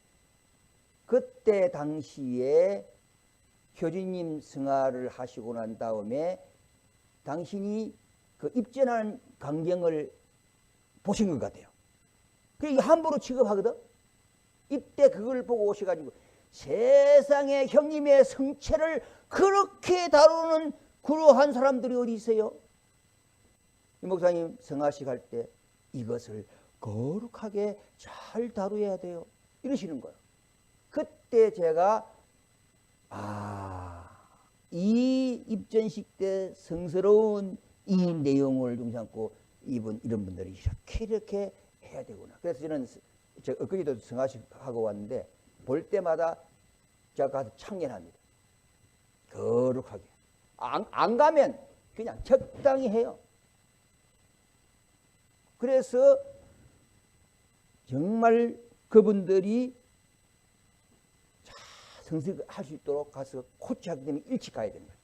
그때 당시에 효진님 승화를 하시고 난 다음에 당신이 그 입전하는 광경을 보신 것 같아요. 그게 함부로 취급하거든. 이때 그걸 보고 오셔가지고 세상에 형님의 성체를 그렇게 다루는 그러한 사람들이 어디 있어요? 이 목사님 성화식 할 때 이것을 거룩하게 잘 다루어야 돼요. 이러시는 거예요. 그때 제가 이 입전식 때 성스러운 이 내용을 중심삼고 이런 분들이 이렇게 해야 되구나. 그래서 저는 엊그제도 성화식 하고 왔는데 볼 때마다 제가 가서 창렬합니다. 거룩하게. 안 가면 그냥 적당히 해요. 그래서 정말 그분들이 성식할 수 있도록 가서 코치하기 때문에 일찍 가야 되는 거예요.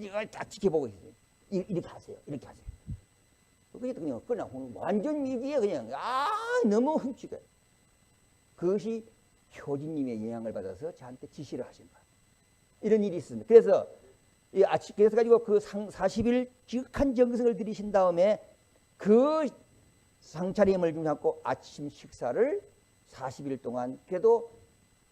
이걸 다 지켜보고 있어요. 이렇게 하세요. 이렇게 하세요. 그게 그냥 완전 이게 그냥 너무 흠치게. 그것이 효진님의 영향을 받아서 저한테 지시를 하신 거예요. 이런 일이 있습니다. 그래서 그래서 가지고 그 40일 지극한 정성을 들이신 다음에 그 상차림을 좀 잡고 아침 식사를 40일 동안 그래도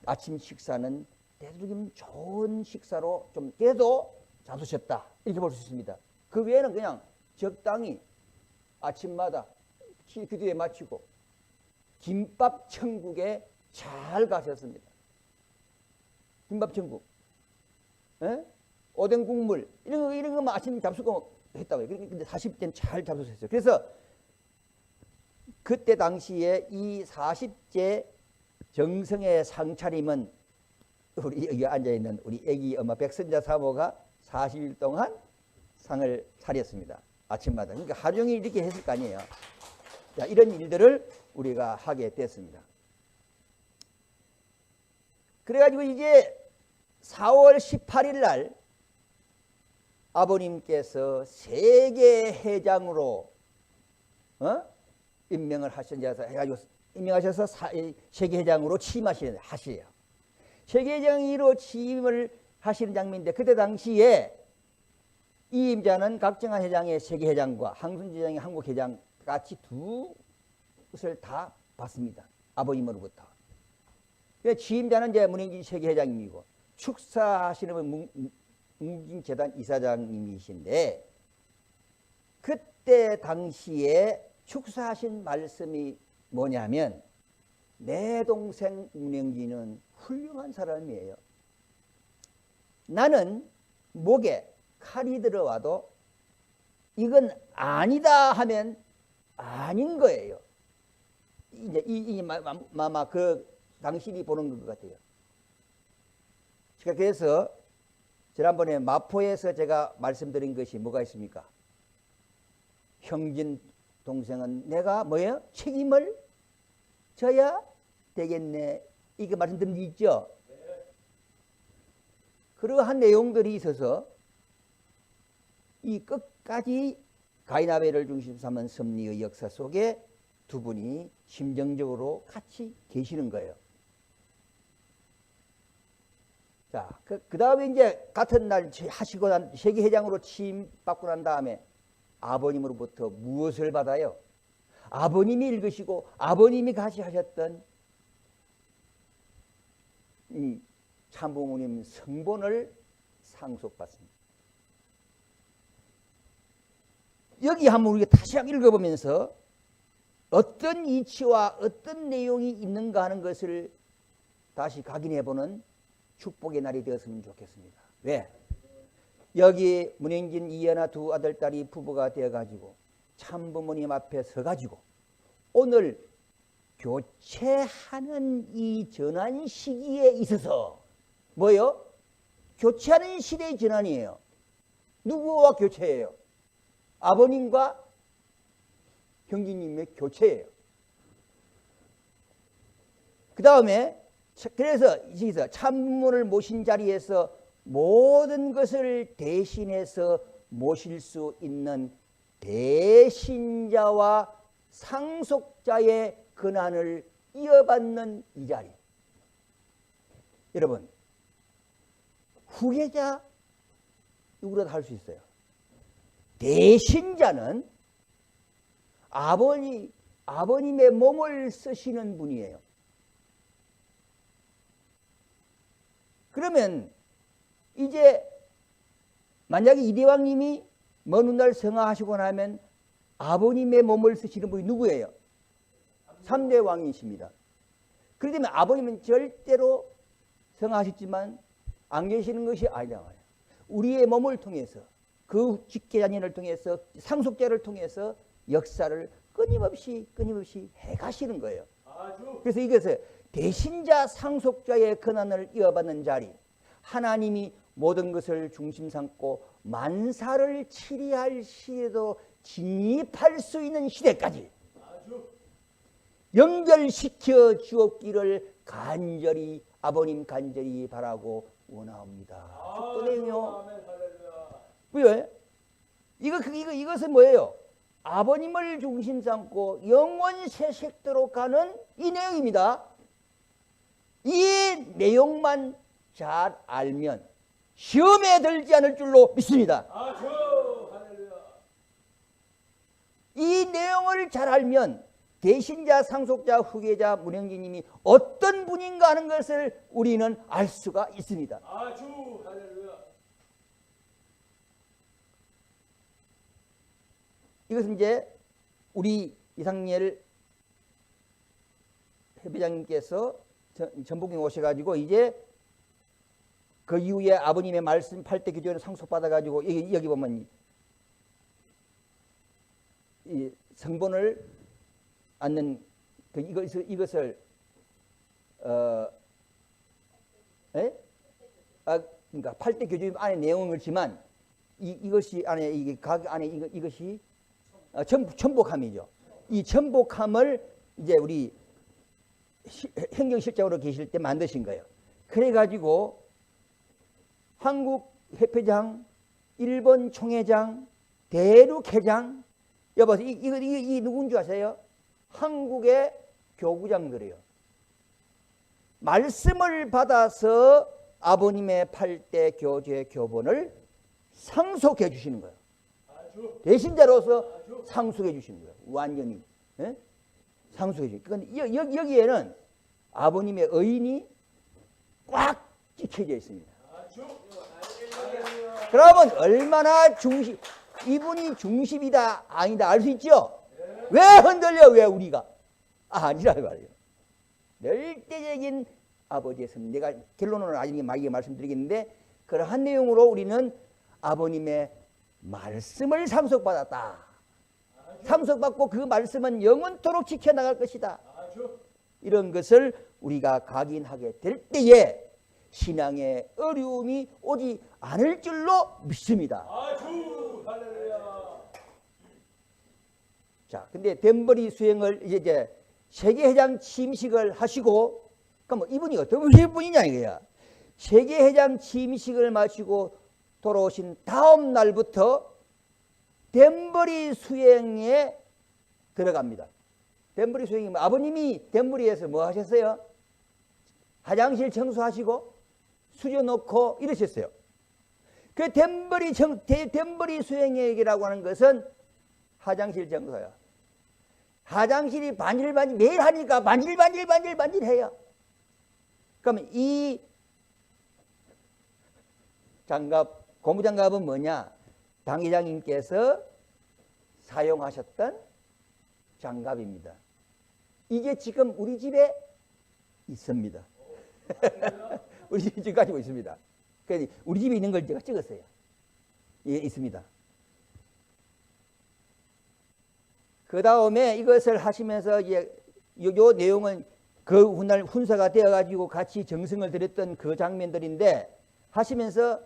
아침 식사는 대두님 좋은 식사로 좀 그래도 잡수셨다 이렇게 볼 수 있습니다. 그 외에는 그냥 적당히 아침마다 기도에 마치고 김밥 천국에 잘 가셨습니다. 김밥 천국, 오뎅 국물 이런 거만 아침 잡수고 했다고요. 근데 40대는 잘 잡수셨어요. 그래서 그때 당시에 이 40제 정성의 상차림은 우리 여기 앉아있는 우리 애기 엄마 백선자 사모가 40일 동안 상을 차렸습니다. 아침마다. 그러니까 하루 종일 이렇게 했을 거 아니에요. 자, 이런 일들을 우리가 하게 됐습니다. 그래가지고 이제 4월 18일 날 아버님께서 세계회장으로 임명을 임명하셔서 세계회장으로 취임하시래요. 세계회장으로 취임을 하시는 장면인데 그때 당시에 이 임자는 각정한 회장의 세계회장과 항순 회장의 한국회장 같이 두 것을 다 받습니다. 아버님으로부터. 취임자는 이제 문행진 세계회장님이고 축사하시는 분 문진재단 이사장님이신데 그때 당시에 축사하신 말씀이 뭐냐면 내 동생 문행진은 훌륭한 사람이에요. 나는 목에 칼이 들어와도 이건 아니다 하면 아닌 거예요. 이제 마마 그 당신이 보는 것 같아요. 제가 그래서 지난번에 마포에서 제가 말씀드린 것이 뭐가 있습니까? 형진 동생은 내가 뭐예요? 책임을 져야 되겠네. 이게 말씀드린 적 있죠? 그러한 내용들이 있어서 이 끝까지 가인 아벨을 중심 삼은 섭리의 역사 속에 두 분이 심정적으로 같이 계시는 거예요. 자, 그 다음에 이제 같은 날 하시고 난 세계회장으로 취임받고 난 다음에 아버님으로부터 무엇을 받아요? 아버님이 읽으시고 아버님이 같이 하셨던 이 참부모님 성본을 상속받습니다. 여기 한번 우리가 다시 한번 읽어보면서 어떤 이치와 어떤 내용이 있는가 하는 것을 다시 각인해보는 축복의 날이 되었으면 좋겠습니다. 왜? 여기 문행진 이연아 두 아들딸이 부부가 되어가지고 참부모님 앞에 서가지고 오늘 교체하는 이 전환 시기에 있어서 뭐예요? 교체하는 시대의 전환이에요. 누구와 교체예요? 아버님과 형제님의 교체예요. 그 다음에 그래서 여기서 참부모를 모신 자리에서 모든 것을 대신해서 모실 수 있는 대신자와 상속자의 권한을 이어받는 이 자리. 여러분, 후계자 누구라도 할 수 있어요. 대신자는 아버님의 몸을 쓰시는 분이에요. 그러면 이제 만약에 이대왕님이 먼 훗날 성하하시고 나면 아버님의 몸을 쓰시는 분이 누구예요? 3대 왕이십니다. 그러면 아버님은 절대로 성하셨지만 안 계시는 것이 아니다 말이에요. 우리의 몸을 통해서 그 직계자녀를 통해서 상속자를 통해서 역사를 끊임없이 해가시는 거예요. 그래서 이것을 대신자 상속자의 권한을 이어받는 자리, 하나님이 모든 것을 중심 삼고 만사를 치리할 시에도 진입할 수 있는 시대까지 연결시켜 주옵기를 간절히 아버님 간절히 바라고 원하옵니다. 축복해요. 왜? 이것은 뭐예요? 아버님을 중심 삼고 영원 세sek도록 가는 이 내용입니다. 이 내용만 잘 알면 시험에 들지 않을 줄로 믿습니다. 이 내용을 잘 알면 대신자, 상속자, 후계자, 문행진님이 어떤 분인가 하는 것을 우리는 알 수가 있습니다. 이것은 이제 우리 이상열 회장님께서 전북에 오셔가지고 이제 그 이후에 아버님의 말씀 8대 교조를 상속받아가지고 여기 보면 이 성본을 않는 이것을 그러니까 8대 교조 안에 내용은 그렇지만 이것이 안에 이게 각 안에 이것이 천복함이죠. 이 천복함을 이제 우리 행정실장으로 계실 때 만드신 거예요. 그래가지고 한국 협회장, 일본 총회장, 대륙회장, 여보세요. 이 누군 줄 아세요? 한국의 교구장들이에요. 말씀을 받아서 아버님의 8대 교제 교본을 상속해 주시는 거예요. 대신자로서 상속해 주시는 거예요. 완전히 상속해 주시는 거예요. 그런데 여기에는 아버님의 의인이 꽉 찍혀져 있습니다. 그러면 얼마나 이분이 중심이다 아니다 알 수 있죠? 왜 흔들려? 왜 우리가? 아니라 말이에요. 절대적인 아버지의 섭리. 내가 결론을 나중에 말씀드리겠는데 그러한 내용으로 우리는 아버님의 말씀을 상속받았다. 상속받고 그 말씀은 영원토록 지켜나갈 것이다. 이런 것을 우리가 각인하게 될 때에 신앙의 어려움이 오지 않을 줄로 믿습니다. 자, 근데 덴버리 수행을 이제 세계회장 취임식을 하시고, 그럼 이분이 어떤 분이냐 이거야. 세계회장 취임식을 마치고 돌아오신 다음 날부터 댐버리 수행에 들어갑니다. 댐버리 수행이 아버님이 댐버리에서 뭐 하셨어요? 화장실 청소하시고 수저 놓고 이러셨어요. 그 댐버리 수행액이라고 하는 것은 화장실 청소야. 화장실이 반질반질 매일 하니까 반질반질해요. 그러면 이 장갑, 고무장갑은 뭐냐? 당 회장님께서 사용하셨던 장갑입니다. 이게 지금 우리 집에 있습니다. 우리 집에 지금 가지고 있습니다. 그래서 우리 집에 있는 걸 제가 찍었어요. 예, 있습니다. 그 다음에 이것을 하시면서 이제 요 내용은 그 훗날 훈사가 되어가지고 같이 정성을 들였던 그 장면들인데 하시면서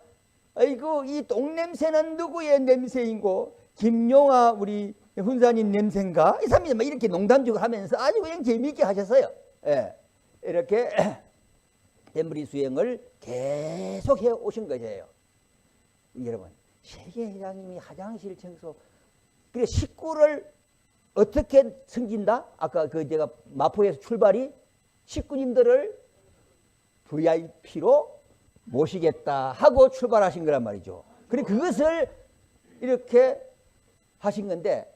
아이고 이 똥냄새는 누구의 냄새인고 김용아 우리 훈사님 냄새인가? 이 사람이 막 이렇게 농담주고 하면서 아주 그냥 재미있게 하셨어요. 예. 이렇게 댐버리 수행을 계속 해 오신 것이에요. 여러분, 세계회장님이 화장실 청소, 그래 식구를 어떻게 섬긴다? 아까 그 제가 마포에서 출발이 식구님들을 VIP로 모시겠다 하고 출발하신 거란 말이죠. 그래 그것을 이렇게 하신 건데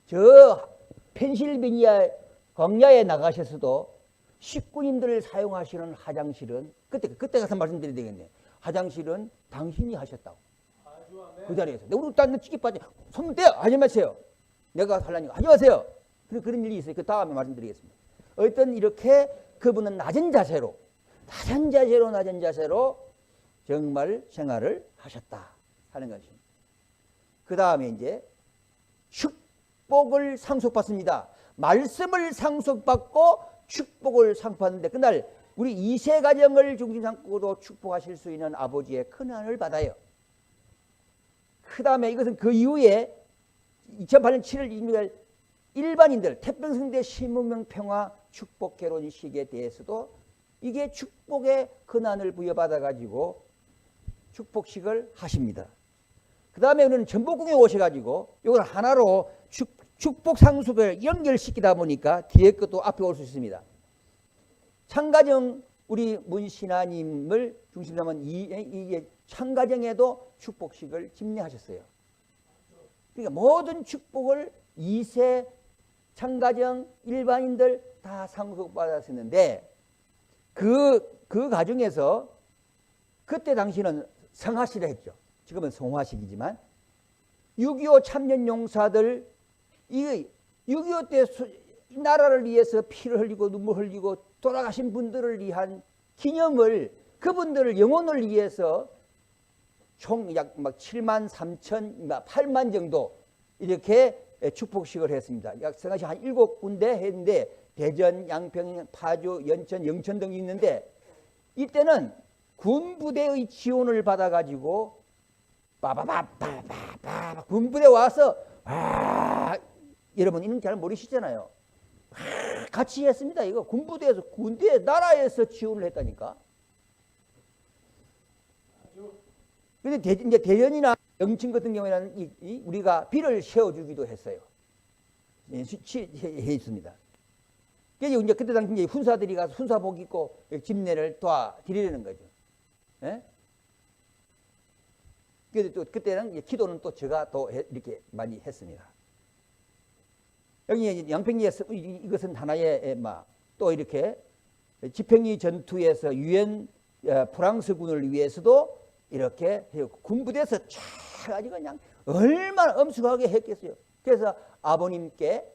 저 펜실베니아 광야에 나가셔서도 식구님들을 사용하시는 화장실은 그때 가서 말씀드려야 되겠네. 화장실은 당신이 하셨다고. 그 자리에서. 우리 딴 치기 빠져. 손 떼요. 하지 마세요. 내가 하려니까 하지 마세요. 그런 일이 있어요. 그 다음에 말씀드리겠습니다. 어떤 이렇게 그분은 낮은 자세로 정말 생활을 하셨다 하는 것입니다. 그 다음에 이제 축복을 상속받습니다. 말씀을 상속받고 축복을 상속받는데 그날 우리 2세 가정을 중심 삼고도 축복하실 수 있는 아버지의 큰언을 받아요. 그 다음에 이것은 그 이후에 2008년 7월 26일 일반인들 태평성대 신문명 평화 축복 결혼식에 대해서도 이게 축복의 근한을 부여받아 가지고 축복식을 하십니다. 그 다음에 우리는 전복궁에 오셔가지고 이걸 하나로 축복 상속을 연결시키다 보니까 뒤에 것도 앞에 올 수 있습니다. 창가정 우리 문신하님을 중심 삼은 이게 창가정에도 축복식을 집례하셨어요. 그러니까 모든 축복을 2세 창가정 일반인들 다 상속받았었는데 그 가정에서 그때 당시는 성하시라 했죠. 지금은 성화식이지만 6.25 참전용사들 이 6.25 때 나라를 위해서 피를 흘리고 눈물 흘리고 돌아가신 분들을 위한 기념을 그분들을 영혼을 위해서 총 약 막 7만 3천, 8만 정도 이렇게 축복식을 했습니다. 약 성화식 한 7군데 했는데 대전, 양평, 파주, 연천, 영천 등이 있는데 이때는 군부대의 지원을 받아가지고 빠바바바바바 군부대 와서 와 여러분 이런 잘 모르시잖아요. 같이 했습니다. 이거 군부대에서 군대 나라에서 지원을 했다니까. 근데 이제 대전이나 영천 같은 경우에는 우리가 비를 세워주기도 했어요. 해 있습니다. 그래서 이제 그때 당시 이제 훈사들이 가서 훈사복 입고 집례를 도와드리려는 거죠. 예? 그래서 또 그때는 기도는 또 제가 또 이렇게 많이 했습니다. 여기 양평리에서 이것은 하나의 또 이렇게 지평리 전투에서 유엔 프랑스군을 위해서도 이렇게 군부대에서 쫙 아주 그냥 얼마나 엄숙하게 했겠어요. 그래서 아버님께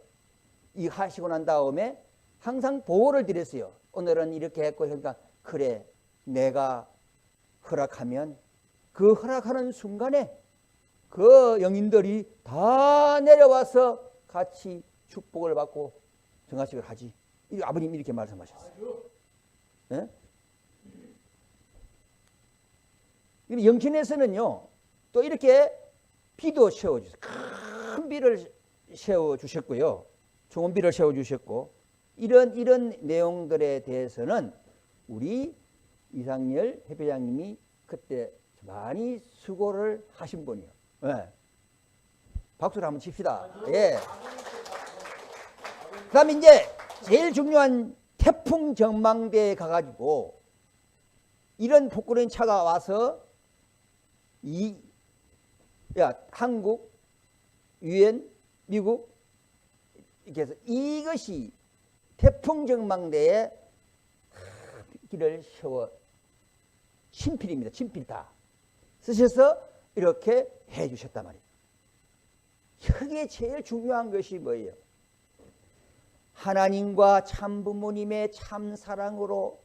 이 하시고 난 다음에 항상 보호를 드렸어요. 오늘은 이렇게 했고 그러니까 그래 내가 허락하면 그 허락하는 순간에 그 영인들이 다 내려와서 같이 축복을 받고 정화식을 하지. 아버님 이렇게 말씀하셨어요. 네? 영천에서는요 또 이렇게 비도 세워주셨어요. 큰 비를 세워주셨고요. 좋은 비를 세워주셨고 이런 내용들에 대해서는 우리 이상열 협회장님이 그때 많이 수고를 하신 분이에요. 예. 박수를 한번 칩시다. 예. 그 다음에 이제 제일 중요한 태풍 전망대에 가가지고 이런 폭군의 차가 와서 한국, 유엔, 미국 이렇게 해서 이것이 태풍 전망대에 길을 세워 친필입니다. 친필 다 쓰셔서 이렇게 해 주셨단 말이에요. 여기에 제일 중요한 것이 뭐예요? 하나님과 참부모님의 참사랑으로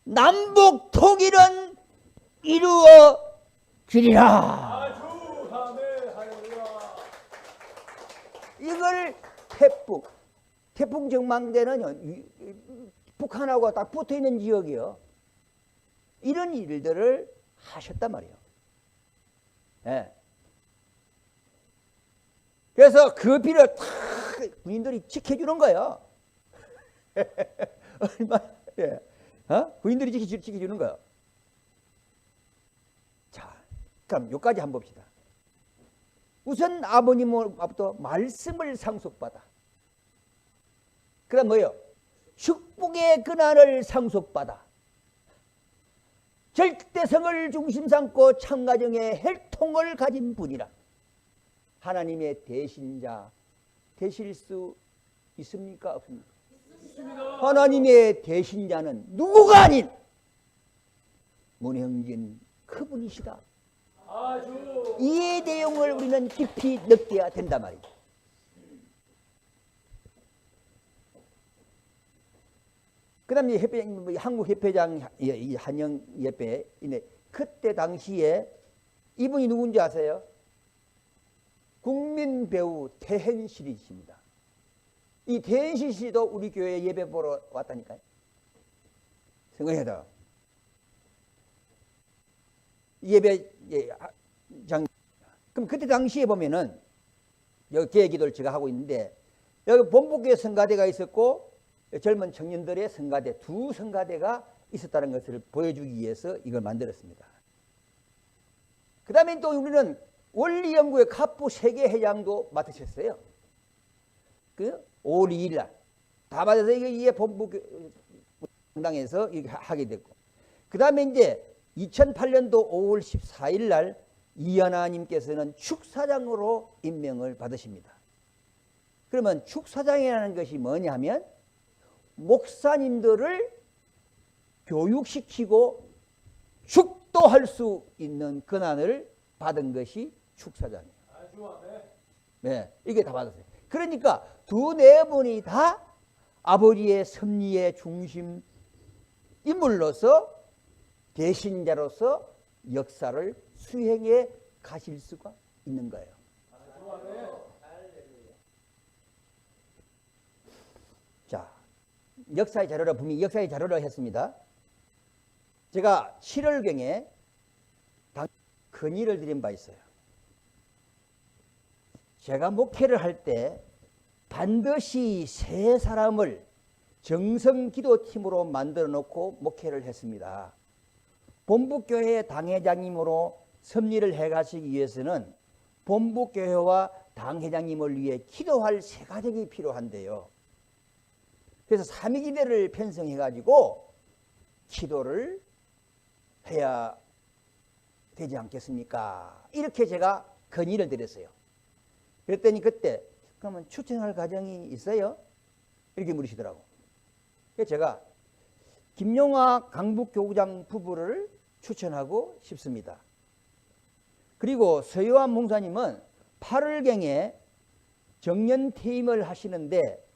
남북 통일은 이루어지리라. 아주 아멘 할렐루야. 이걸 태풍 전망대는 북한하고 딱 붙어 있는 지역이요. 이런 일들을 하셨단 말이에요. 네. 그래서 그 비를 탁 군인들이 지켜주는 거예요. 얼마나, 예. 군인들이 지켜주는 거예요. 자, 그럼 여기까지 한번 봅시다. 우선 아버님으로부터 말씀을 상속받아. 그 다음 뭐예요? 축복의 근한을 상속받아. 절대성을 중심 삼고 참가정의 혈통을 가진 분이라. 하나님의 대신자 되실 수 있습니까? 없습니까? 있습니다. 하나님의 대신자는 누구가 아닌 문형진 그분이시다. 아주 이 내용을 우리는 깊이 느껴야 된단 말이죠. 그 다음에 한국협회장 한영협회 그때 당시에 이분이 누군지 아세요? 국민 배우 태현실이십니다. 이 태현실 씨도 우리 교회 예배 보러 왔다니까요. 생각해다. 예배장. 그럼 그때 당시에 보면은 여기 계기도를 제가 하고 있는데 여기 본부교회 성가대가 있었고 젊은 청년들의 성가대 두 성가대가 있었다는 것을 보여주기 위해서 이걸 만들었습니다. 그 다음에 또 우리는 원리연구회 갑부 세계회장도 맡으셨어요. 그 5월 2일 날 다 받아서 이게 본부 당에서 하게 됐고, 그 다음에 이제 2008년도 5월 14일 날 이하나님께서는 축사장으로 임명을 받으십니다. 그러면 축사장이라는 것이 뭐냐면 목사님들을 교육시키고 축도할 수 있는 권한을 받은 것이 축사장이에요. 아주 아멘. 네, 이게 다 받았어요. 그러니까 두 네 분이 다 아버지의 섭리의 중심 인물로서 대신자로서 역사를 수행해 가실 수가 있는 거예요. 아주 아멘. 자, 역사의 자료로 분명히 역사의 자료로 했습니다. 제가 7월경에 건의를 드린 바 있어요. 제가 목회를 할 때 반드시 세 사람을 정성기도팀으로 만들어 놓고 목회를 했습니다. 본부교회 당회장님으로 섭리를 해가시기 위해서는 본부교회와 당회장님을 위해 기도할 세 가정이 필요한데요. 그래서 삼위기대를 편성해가지고 기도를 해야 되지 않겠습니까? 이렇게 제가 건의를 드렸어요. 그랬더니 그때 그러면 추천할 가정이 있어요? 이렇게 물으시더라고. 그래서 제가 김용화 강북교구장 부부를 추천하고 싶습니다. 그리고 서요한 목사님은 8월경에 정년 퇴임을 하시는데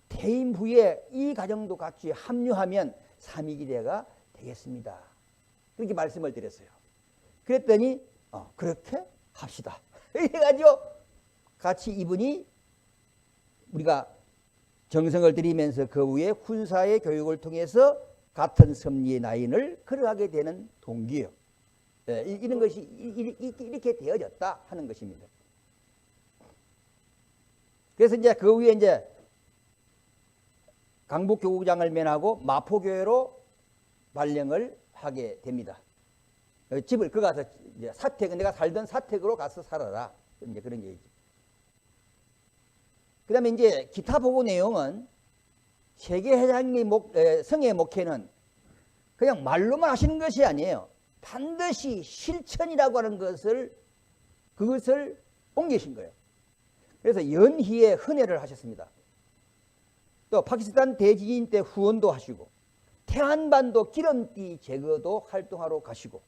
퇴임 후에 이 가정도 같이 합류하면 삼위기대가 되겠습니다. 그렇게 말씀을 드렸어요. 그랬더니 그렇게 합시다. 이래가지고 같이 이분이 우리가 정성을 들이면서 그 후에 훈사의 교육을 통해서 같은 섭리의 라인을 걸어가게 되는 동기예요. 네, 이런 것이 이렇게 되어졌다 하는 것입니다. 그래서 이제 그 후에 이제 강북교구장을 면하고 마포교회로 발령을 하게 됩니다. 집을 그 가서 이제 사택, 내가 살던 사택으로 가서 살아라. 이제 그런 얘기죠. 그 다음에 이제 기타 보고 내용은 세계회장의 성의 목회는 그냥 말로만 하시는 것이 아니에요. 반드시 실천이라고 하는 그것을 옮기신 거예요. 그래서 연희에 헌혜를 하셨습니다. 또 파키스탄 대지진 때 후원도 하시고 태안반도 기름띠 제거도 활동하러 가시고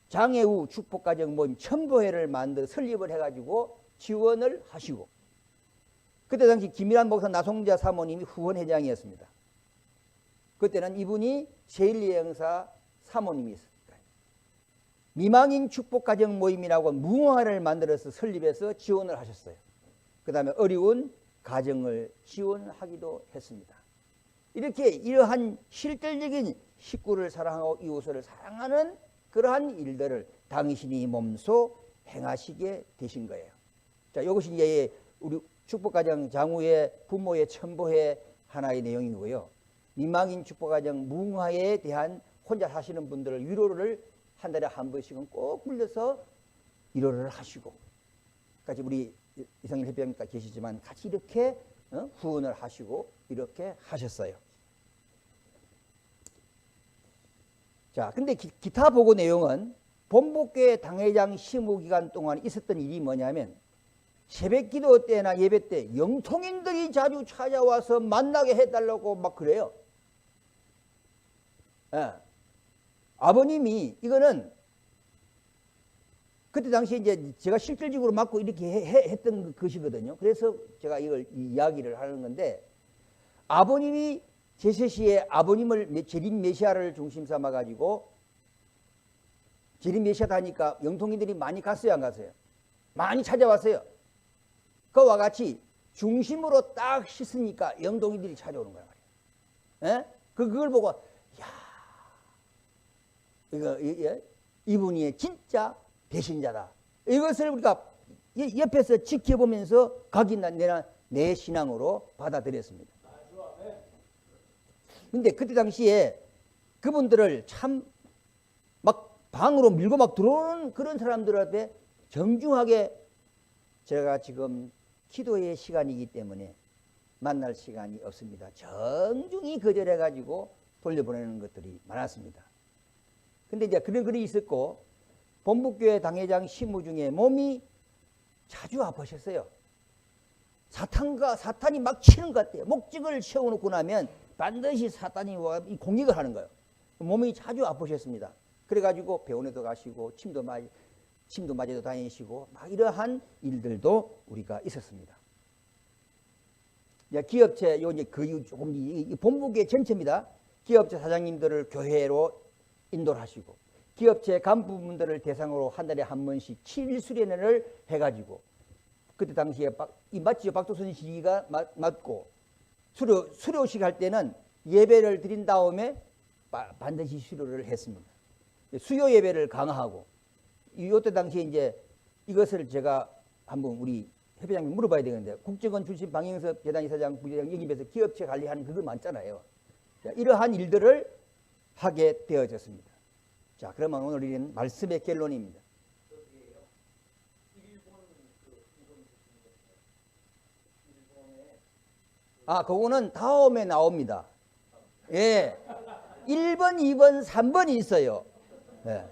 장애우 축복가정 모임 첨보회를 만들어 설립을 해가지고 지원을 하시고 그때 당시 김일환 목사 나송자 사모님이 후원회장이었습니다. 그때는 이분이 제1예영사 사모님이었습니다. 미망인 축복가정 모임이라고 무화를 만들어서 설립해서 지원을 하셨어요. 그 다음에 어려운 가정을 지원하기도 했습니다. 이렇게 이러한 실질적인 식구를 사랑하고 이웃을 사랑하는 그러한 일들을 당신이 몸소 행하시게 되신 거예요. 자, 이것이 이제 우리 축복가정 장우의 부모의 첨보의 하나의 내용이고요. 미망인 축복가정 뭉화에 대한 혼자 사시는 분들을 위로를 한 달에 한 번씩은 꼭 불러서 위로를 하시고 같이 우리 이성일 협회장님과 계시지만 같이 이렇게 후원을 하시고 이렇게 하셨어요. 자, 근데 기타 보고 내용은 본부교회 당회장 시무 기간 동안 있었던 일이 뭐냐면 새벽 기도 때나 예배 때 영통인들이 자주 찾아와서 만나게 해달라고 막 그래요. 예. 아버님이 이거는 그때 당시에 이제 제가 실질적으로 맡고 이렇게 했던 것이거든요. 그래서 제가 이걸 이야기를 하는 건데 아버님이 제세시에 아버님을 재림 메시아를 중심 삼아 가지고 재림 메시아다 하니까 영통인들이 많이 갔어요, 안 갔어요? 많이 찾아왔어요. 그와 같이 중심으로 딱 씻으니까 영통인들이 찾아오는 거란 말이에요. 예? 그걸 보고 야, 이분이 진짜 배신자다. 이것을 우리가 옆에서 지켜보면서 각이나 내 신앙으로 받아들였습니다. 근데 그때 당시에 그분들을 참 막 방으로 밀고 막 들어오는 그런 사람들한테 정중하게 제가 지금 기도의 시간이기 때문에 만날 시간이 없습니다. 정중히 거절해가지고 돌려보내는 것들이 많았습니다. 근데 이제 그런 글이 있었고 본부교회 당회장 시무 중에 몸이 자주 아프셨어요. 사탄이 막 치는 것 같아요. 목적을 세워놓고 나면 반드시 사탄이 와 공격을 하는 거예요. 몸이 자주 아프셨습니다. 그래가지고 병원에도 가시고 침도 맞아도 다니시고 막 이러한 일들도 우리가 있었습니다. 기업체 요 이제 그 조금 이 본부교회 전체입니다. 기업체 사장님들을 교회로 인도를 하시고 기업체 간부분들을 대상으로 한 달에 한 번씩 7일 수련회를 해가지고 그때 당시에 맞지요? 박도순 씨가 맞고 수료식 할 때는 예배를 드린 다음에 반드시 수료를 했습니다. 수요 예배를 강화하고 이때 당시에 이제 이것을 제가 한번 우리 협회장님 물어봐야 되는데 국정원 출신 방영섭 재단이사장 부회장 영입해서 기업체 관리하는 그거 많잖아요. 이러한 일들을 하게 되어졌습니다. 자, 그러면 오늘 우리는 말씀의 결론입니다. 그거는 다음에 나옵니다. 예. 1번, 2번, 3번이 있어요. 예.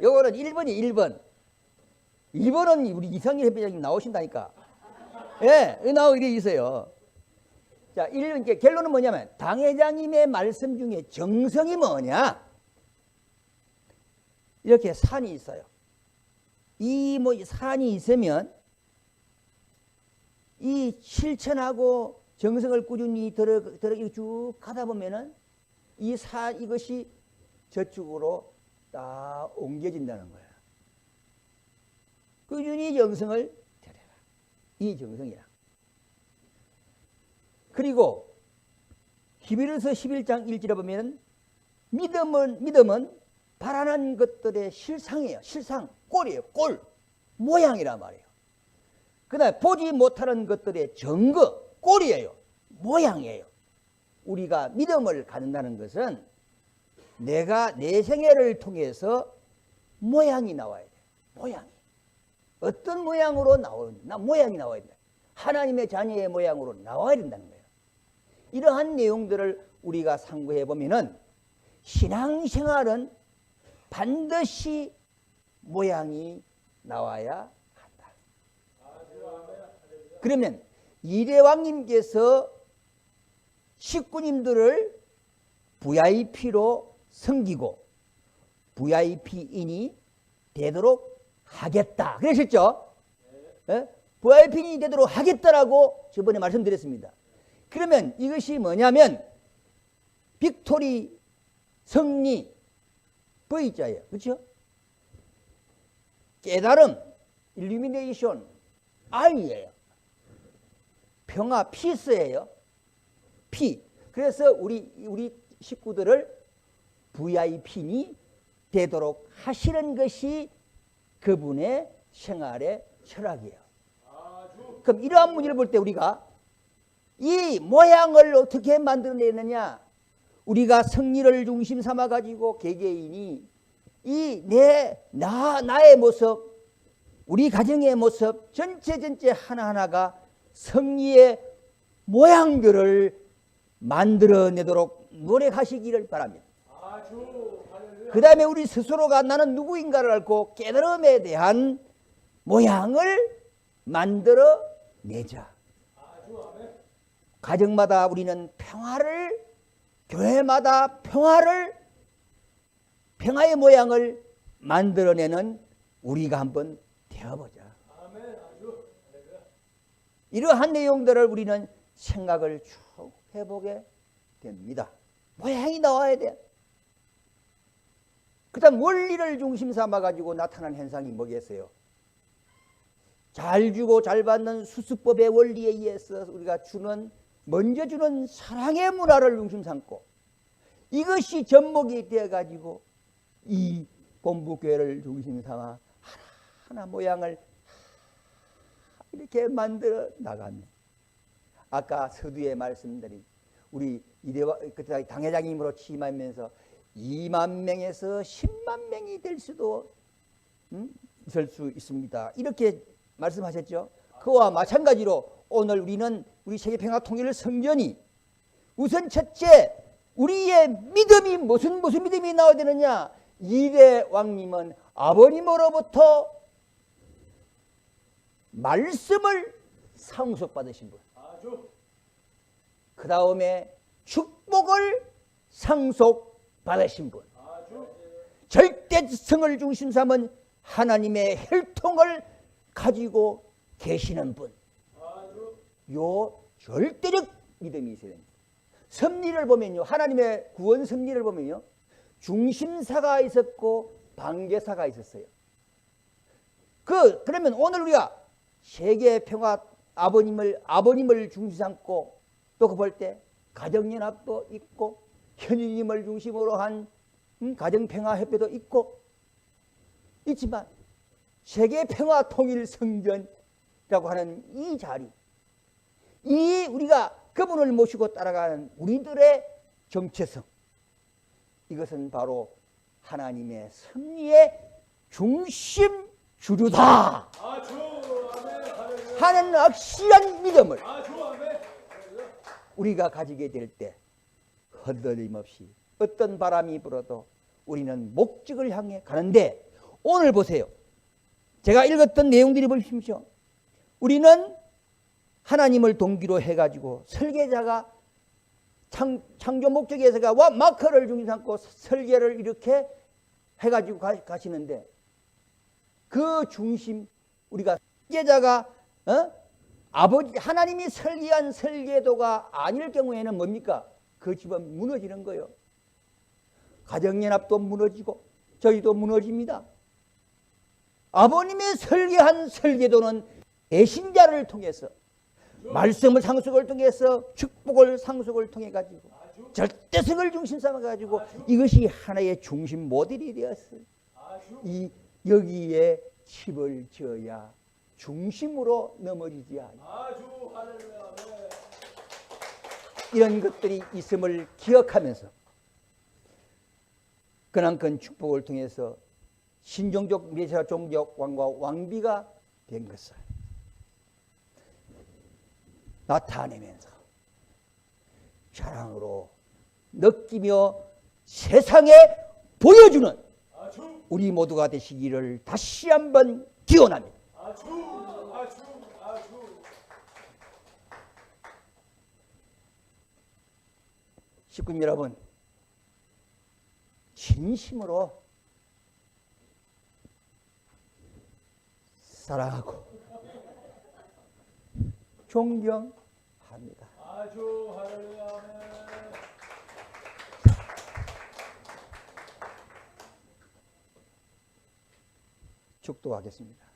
요거는 1번이 1번. 2번은 우리 이성일 협회장님 나오신다니까. 예, 나오게 있어요. 자, 1번, 결론은 뭐냐면, 당회장님의 말씀 중에 정성이 뭐냐? 이렇게 산이 있어요. 산이 있으면, 이 실천하고 정성을 꾸준히 쭉 가다 보면은 이것이 저쪽으로 딱 옮겨진다는 거야. 꾸준히 정성을 들여라. 이 정성이라. 그리고 히브리서 11장 1절에 보면 믿음은 바라는 것들의 실상이에요. 실상, 꼴이에요. 꼴, 모양이란 말이에요. 그 다음에 보지 못하는 것들의 증거, 꼴이에요. 모양이에요. 우리가 믿음을 갖는다는 것은 내가 내 생애를 통해서 모양이 나와야 돼. 모양이. 어떤 모양으로 나오는지, 모양이 나와야 돼. 하나님의 자녀의 모양으로 나와야 된다는 거예요. 이러한 내용들을 우리가 상고해 보면은 신앙생활은 반드시 모양이 나와야 한다. 그러면 이대왕님께서 식구님들을 VIP로 섬기고 VIP인이 되도록 하겠다. 그러셨죠? 네? VIP인이 되도록 하겠다라고 저번에 말씀드렸습니다. 그러면 이것이 뭐냐면 빅토리, 승리, V자예요. 그렇죠? 깨달음, 일루미네이션, I예요. 평화, 피스예요. P. 그래서 우리 식구들을 VIP인이 되도록 하시는 것이 그분의 생활의 철학이에요. 그럼 이러한 문제를 볼 때 우리가 이 모양을 어떻게 만들어내느냐? 우리가 승리를 중심 삼아 가지고 개개인이 이 나의 모습, 우리 가정의 모습 전체 하나하나가 승리의 모양들을 만들어내도록 노력하시기를 바랍니다. 그 다음에 우리 스스로가 나는 누구인가를 알고 깨달음에 대한 모양을 만들어내자. 가정마다 우리는 평화를, 교회마다 평화의 모양을 만들어내는 우리가 한번 되어보자. 이러한 내용들을 우리는 생각을 쭉 해보게 됩니다. 모양이 나와야 돼. 그 다음 원리를 중심 삼아가지고 나타난 현상이 뭐겠어요? 잘 주고 잘 받는 수수법의 원리에 의해서 우리가 먼저 주는 사랑의 문화를 중심 삼고 이것이 접목이 되어가지고 이 본부교회를 중심 삼아 하나하나 모양을 이렇게 만들어 나가면 아까 서두에 말씀드린 우리 그때 당회장님으로 취임하면서 2만 명에서 10만 명이 될 수도 있을 수 있습니다. 이렇게 말씀하셨죠. 그와 마찬가지로 오늘 우리 세계평화통일 성전이 우선 첫째 우리의 믿음이 무슨 믿음이 나와야 되느냐? 이대 왕님은 아버님으로부터 말씀을 상속받으신 분. 그 다음에 축복을 상속받으신 분. 절대성을 중심 삼은 하나님의 혈통을 가지고 계시는 분. 요 절대적 믿음이 있어야 됩니다. 섭리를 보면요, 하나님의 구원 섭리를 보면요, 중심사가 있었고 방계사가 있었어요. 그러면 오늘 우리가 세계 평화 아버님을 중심 삼고 또 그 볼 때 가정연합도 있고 현인님을 중심으로 한 가정평화협회도 있고 있지만 세계평화통일성전이라고 하는 이 자리, 이 우리가 그분을 모시고 따라가는 우리들의 정체성, 이것은 바로 하나님의 섭리의 중심 주류다 하는 확실한 믿음을 우리가 가지게 될 때 흔들림 없이 어떤 바람이 불어도 우리는 목적을 향해 가는데, 오늘 보세요. 제가 읽었던 내용들이 보십시오. 우리는 하나님을 동기로 해가지고 설계자가 창조 목적에서가 마커를 중심 삼고 설계를 이렇게 해가지고 가시는데, 그 중심 우리가 설계자가 아버지 하나님이 설계한 설계도가 아닐 경우에는 뭡니까? 그 집은 무너지는 거예요. 가정연합도 무너지고 저희도 무너집니다. 아버님의 설계한 설계도는 배신자를 통해서, 말씀을 상속을 통해서, 축복을 상속을 통해 가지고 절대성을 중심 삼아 가지고 이것이 하나의 중심 모델이 되었어요. 여기에 칩을 지어야 중심으로 넘어지지 않아요. 이런 것들이 있음을 기억하면서 근한권 축복을 통해서 신종족 메시아 종족 왕과 왕비가 된 것을 나타내면서 자랑으로 느끼며 세상에 보여주는 아주 우리 모두가 되시기를 다시 한번 기원합니다. 아주 식구님 여러분, 진심으로 사랑하고 존경합니다. 아주 할렐루야 아멘. 축도하겠습니다.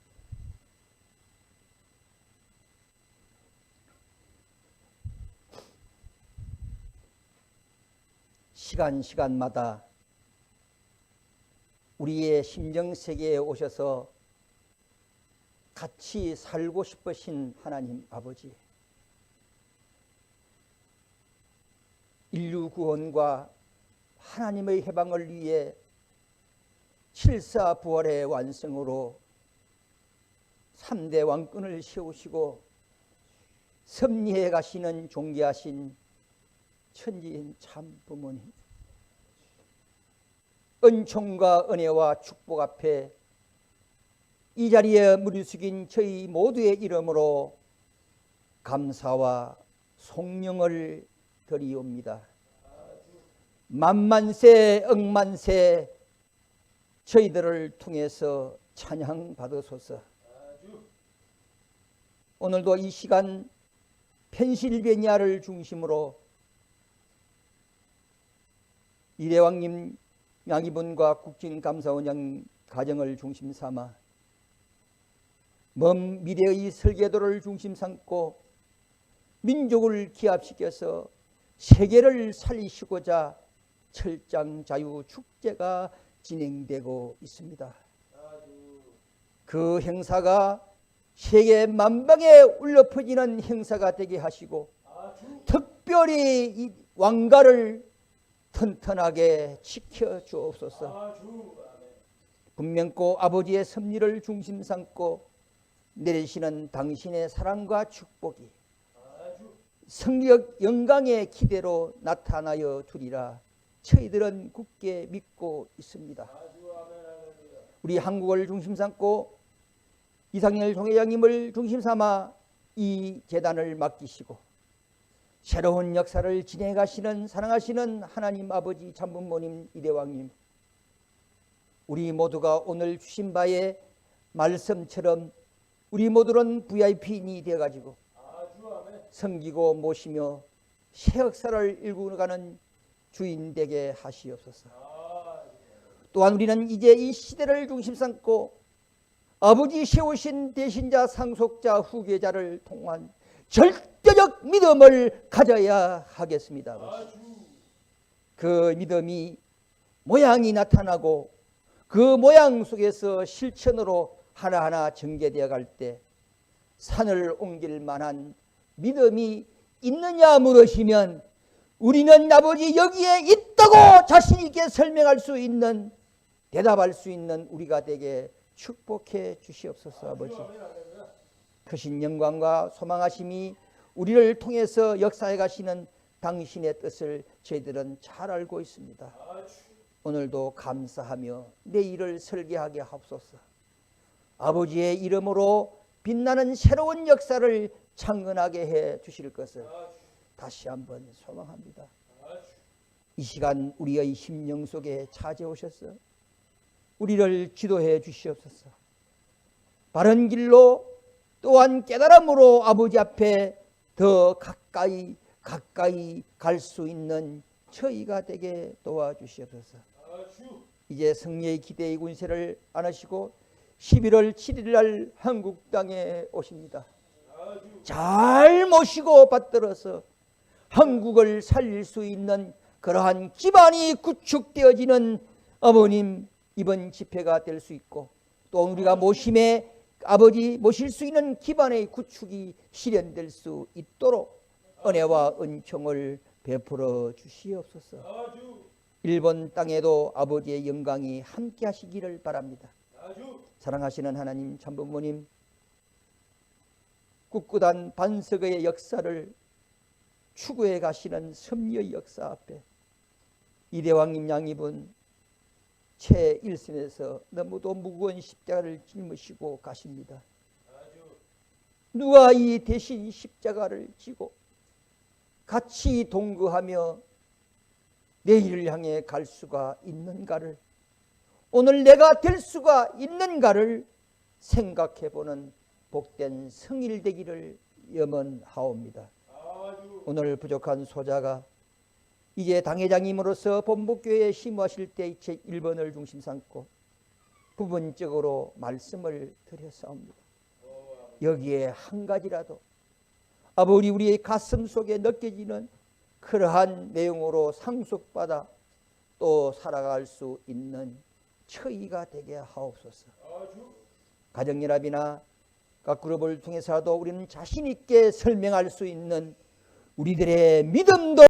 시간마다 우리의 심정세계에 오셔서 같이 살고 싶으신 하나님 아버지, 인류 구원과 하나님의 해방을 위해 7사 부활의 완성으로 3대 왕권을 세우시고 섭리해 가시는 존귀하신 천지인 참 부모님, 은총과 은혜와 축복 앞에 이 자리에 무리 숙인 저희 모두의 이름으로 감사와 송영을 드리옵니다. 만만세 억만세 저희들을 통해서 찬양 받으소서. 오늘도 이 시간 펜실베니아를 중심으로 이대왕님 양이분과 국진감사원장 가정을 중심 삼아 먼 미래의 설계도를 중심 삼고 민족을 기합시켜서 세계를 살리시고자 철장 자유 축제가 진행되고 있습니다. 그 행사가 세계 만방에 울려 퍼지는 행사가 되게 하시고 특별히 이 왕가를 튼튼하게 지켜주옵소서. 분명코 아버지의 섭리를 중심 삼고 내리시는 당신의 사랑과 축복이 성력 영광의 기대로 나타나여 주리라 저희들은 굳게 믿고 있습니다. 우리 한국을 중심 삼고 이상열 총회장님을 중심 삼아 이 재단을 맡기시고 새로운 역사를 진행해 가시는 사랑하시는 하나님 아버지 참부모님 이대왕님, 우리 모두가 오늘 주신 바의 말씀처럼 우리 모두는 VIP인이 되어가지고 섬기고 모시며 새 역사를 일구어가는 주인 되게 하시옵소서. 또한 우리는 이제 이 시대를 중심 삼고 아버지 세우신 대신자 상속자 후계자를 통한 절대적 믿음을 가져야 하겠습니다. 아버지. 그 믿음이 모양이 나타나고 그 모양 속에서 실천으로 하나하나 전개되어 갈 때 산을 옮길 만한 믿음이 있느냐 물으시면 우리는 아버지 여기에 있다고 자신 있게 설명할 수 있는, 대답할 수 있는 우리가 되게 축복해 주시옵소서. 아버지, 크신 영광과 소망하심이 우리를 통해서 역사해 가시는 당신의 뜻을 저희들은 잘 알고 있습니다. 오늘도 감사하며 내일을 설계하게 하옵소서. 아버지의 이름으로 빛나는 새로운 역사를 창건하게 해 주실 것을 다시 한번 소망합니다. 이 시간 우리의 심령 속에 찾아오셔서 우리를 지도해 주시옵소서. 바른 길로 또한 깨달음으로 아버지 앞에 더 가까이 갈 수 있는 저희가 되게 도와주시옵소서. 이제 승리의 기대의 군세를 안으시고 11월 7일 날 한국 땅에 오십니다. 잘 모시고 받들어서 한국을 살릴 수 있는 그러한 기반이 구축되어지는 어머님 이번 집회가 될 수 있고, 또 우리가 모심에 아버지 모실 수 있는 기반의 구축이 실현될 수 있도록 은혜와 은총을 베풀어 주시옵소서. 아주. 일본 땅에도 아버지의 영광이 함께 하시기를 바랍니다. 아주. 사랑하시는 하나님 참부모님, 꿋꿋한 반석의 역사를 추구해 가시는 섭리의 역사 앞에 이대왕님 양이분 제1선에서 너무도 무거운 십자가를 짊으시고 가십니다. 누가 이 대신 십자가를 지고 같이 동거하며 내일을 향해 갈 수가 있는가를, 오늘 내가 될 수가 있는가를 생각해보는 복된 성일 되기를 염원하옵니다. 오늘 부족한 소자가 이제 당회장님으로서 본부교회에 심호하실 때 제1번을 중심 삼고 부분적으로 말씀을 드렸사옵니다. 여기에 한 가지라도 아버지 우리의 가슴 속에 느껴지는 그러한 내용으로 상속받아 또 살아갈 수 있는 처의가 되게 하옵소서. 가정연합이나 각 그룹을 통해서라도 우리는 자신 있게 설명할 수 있는 우리들의 믿음도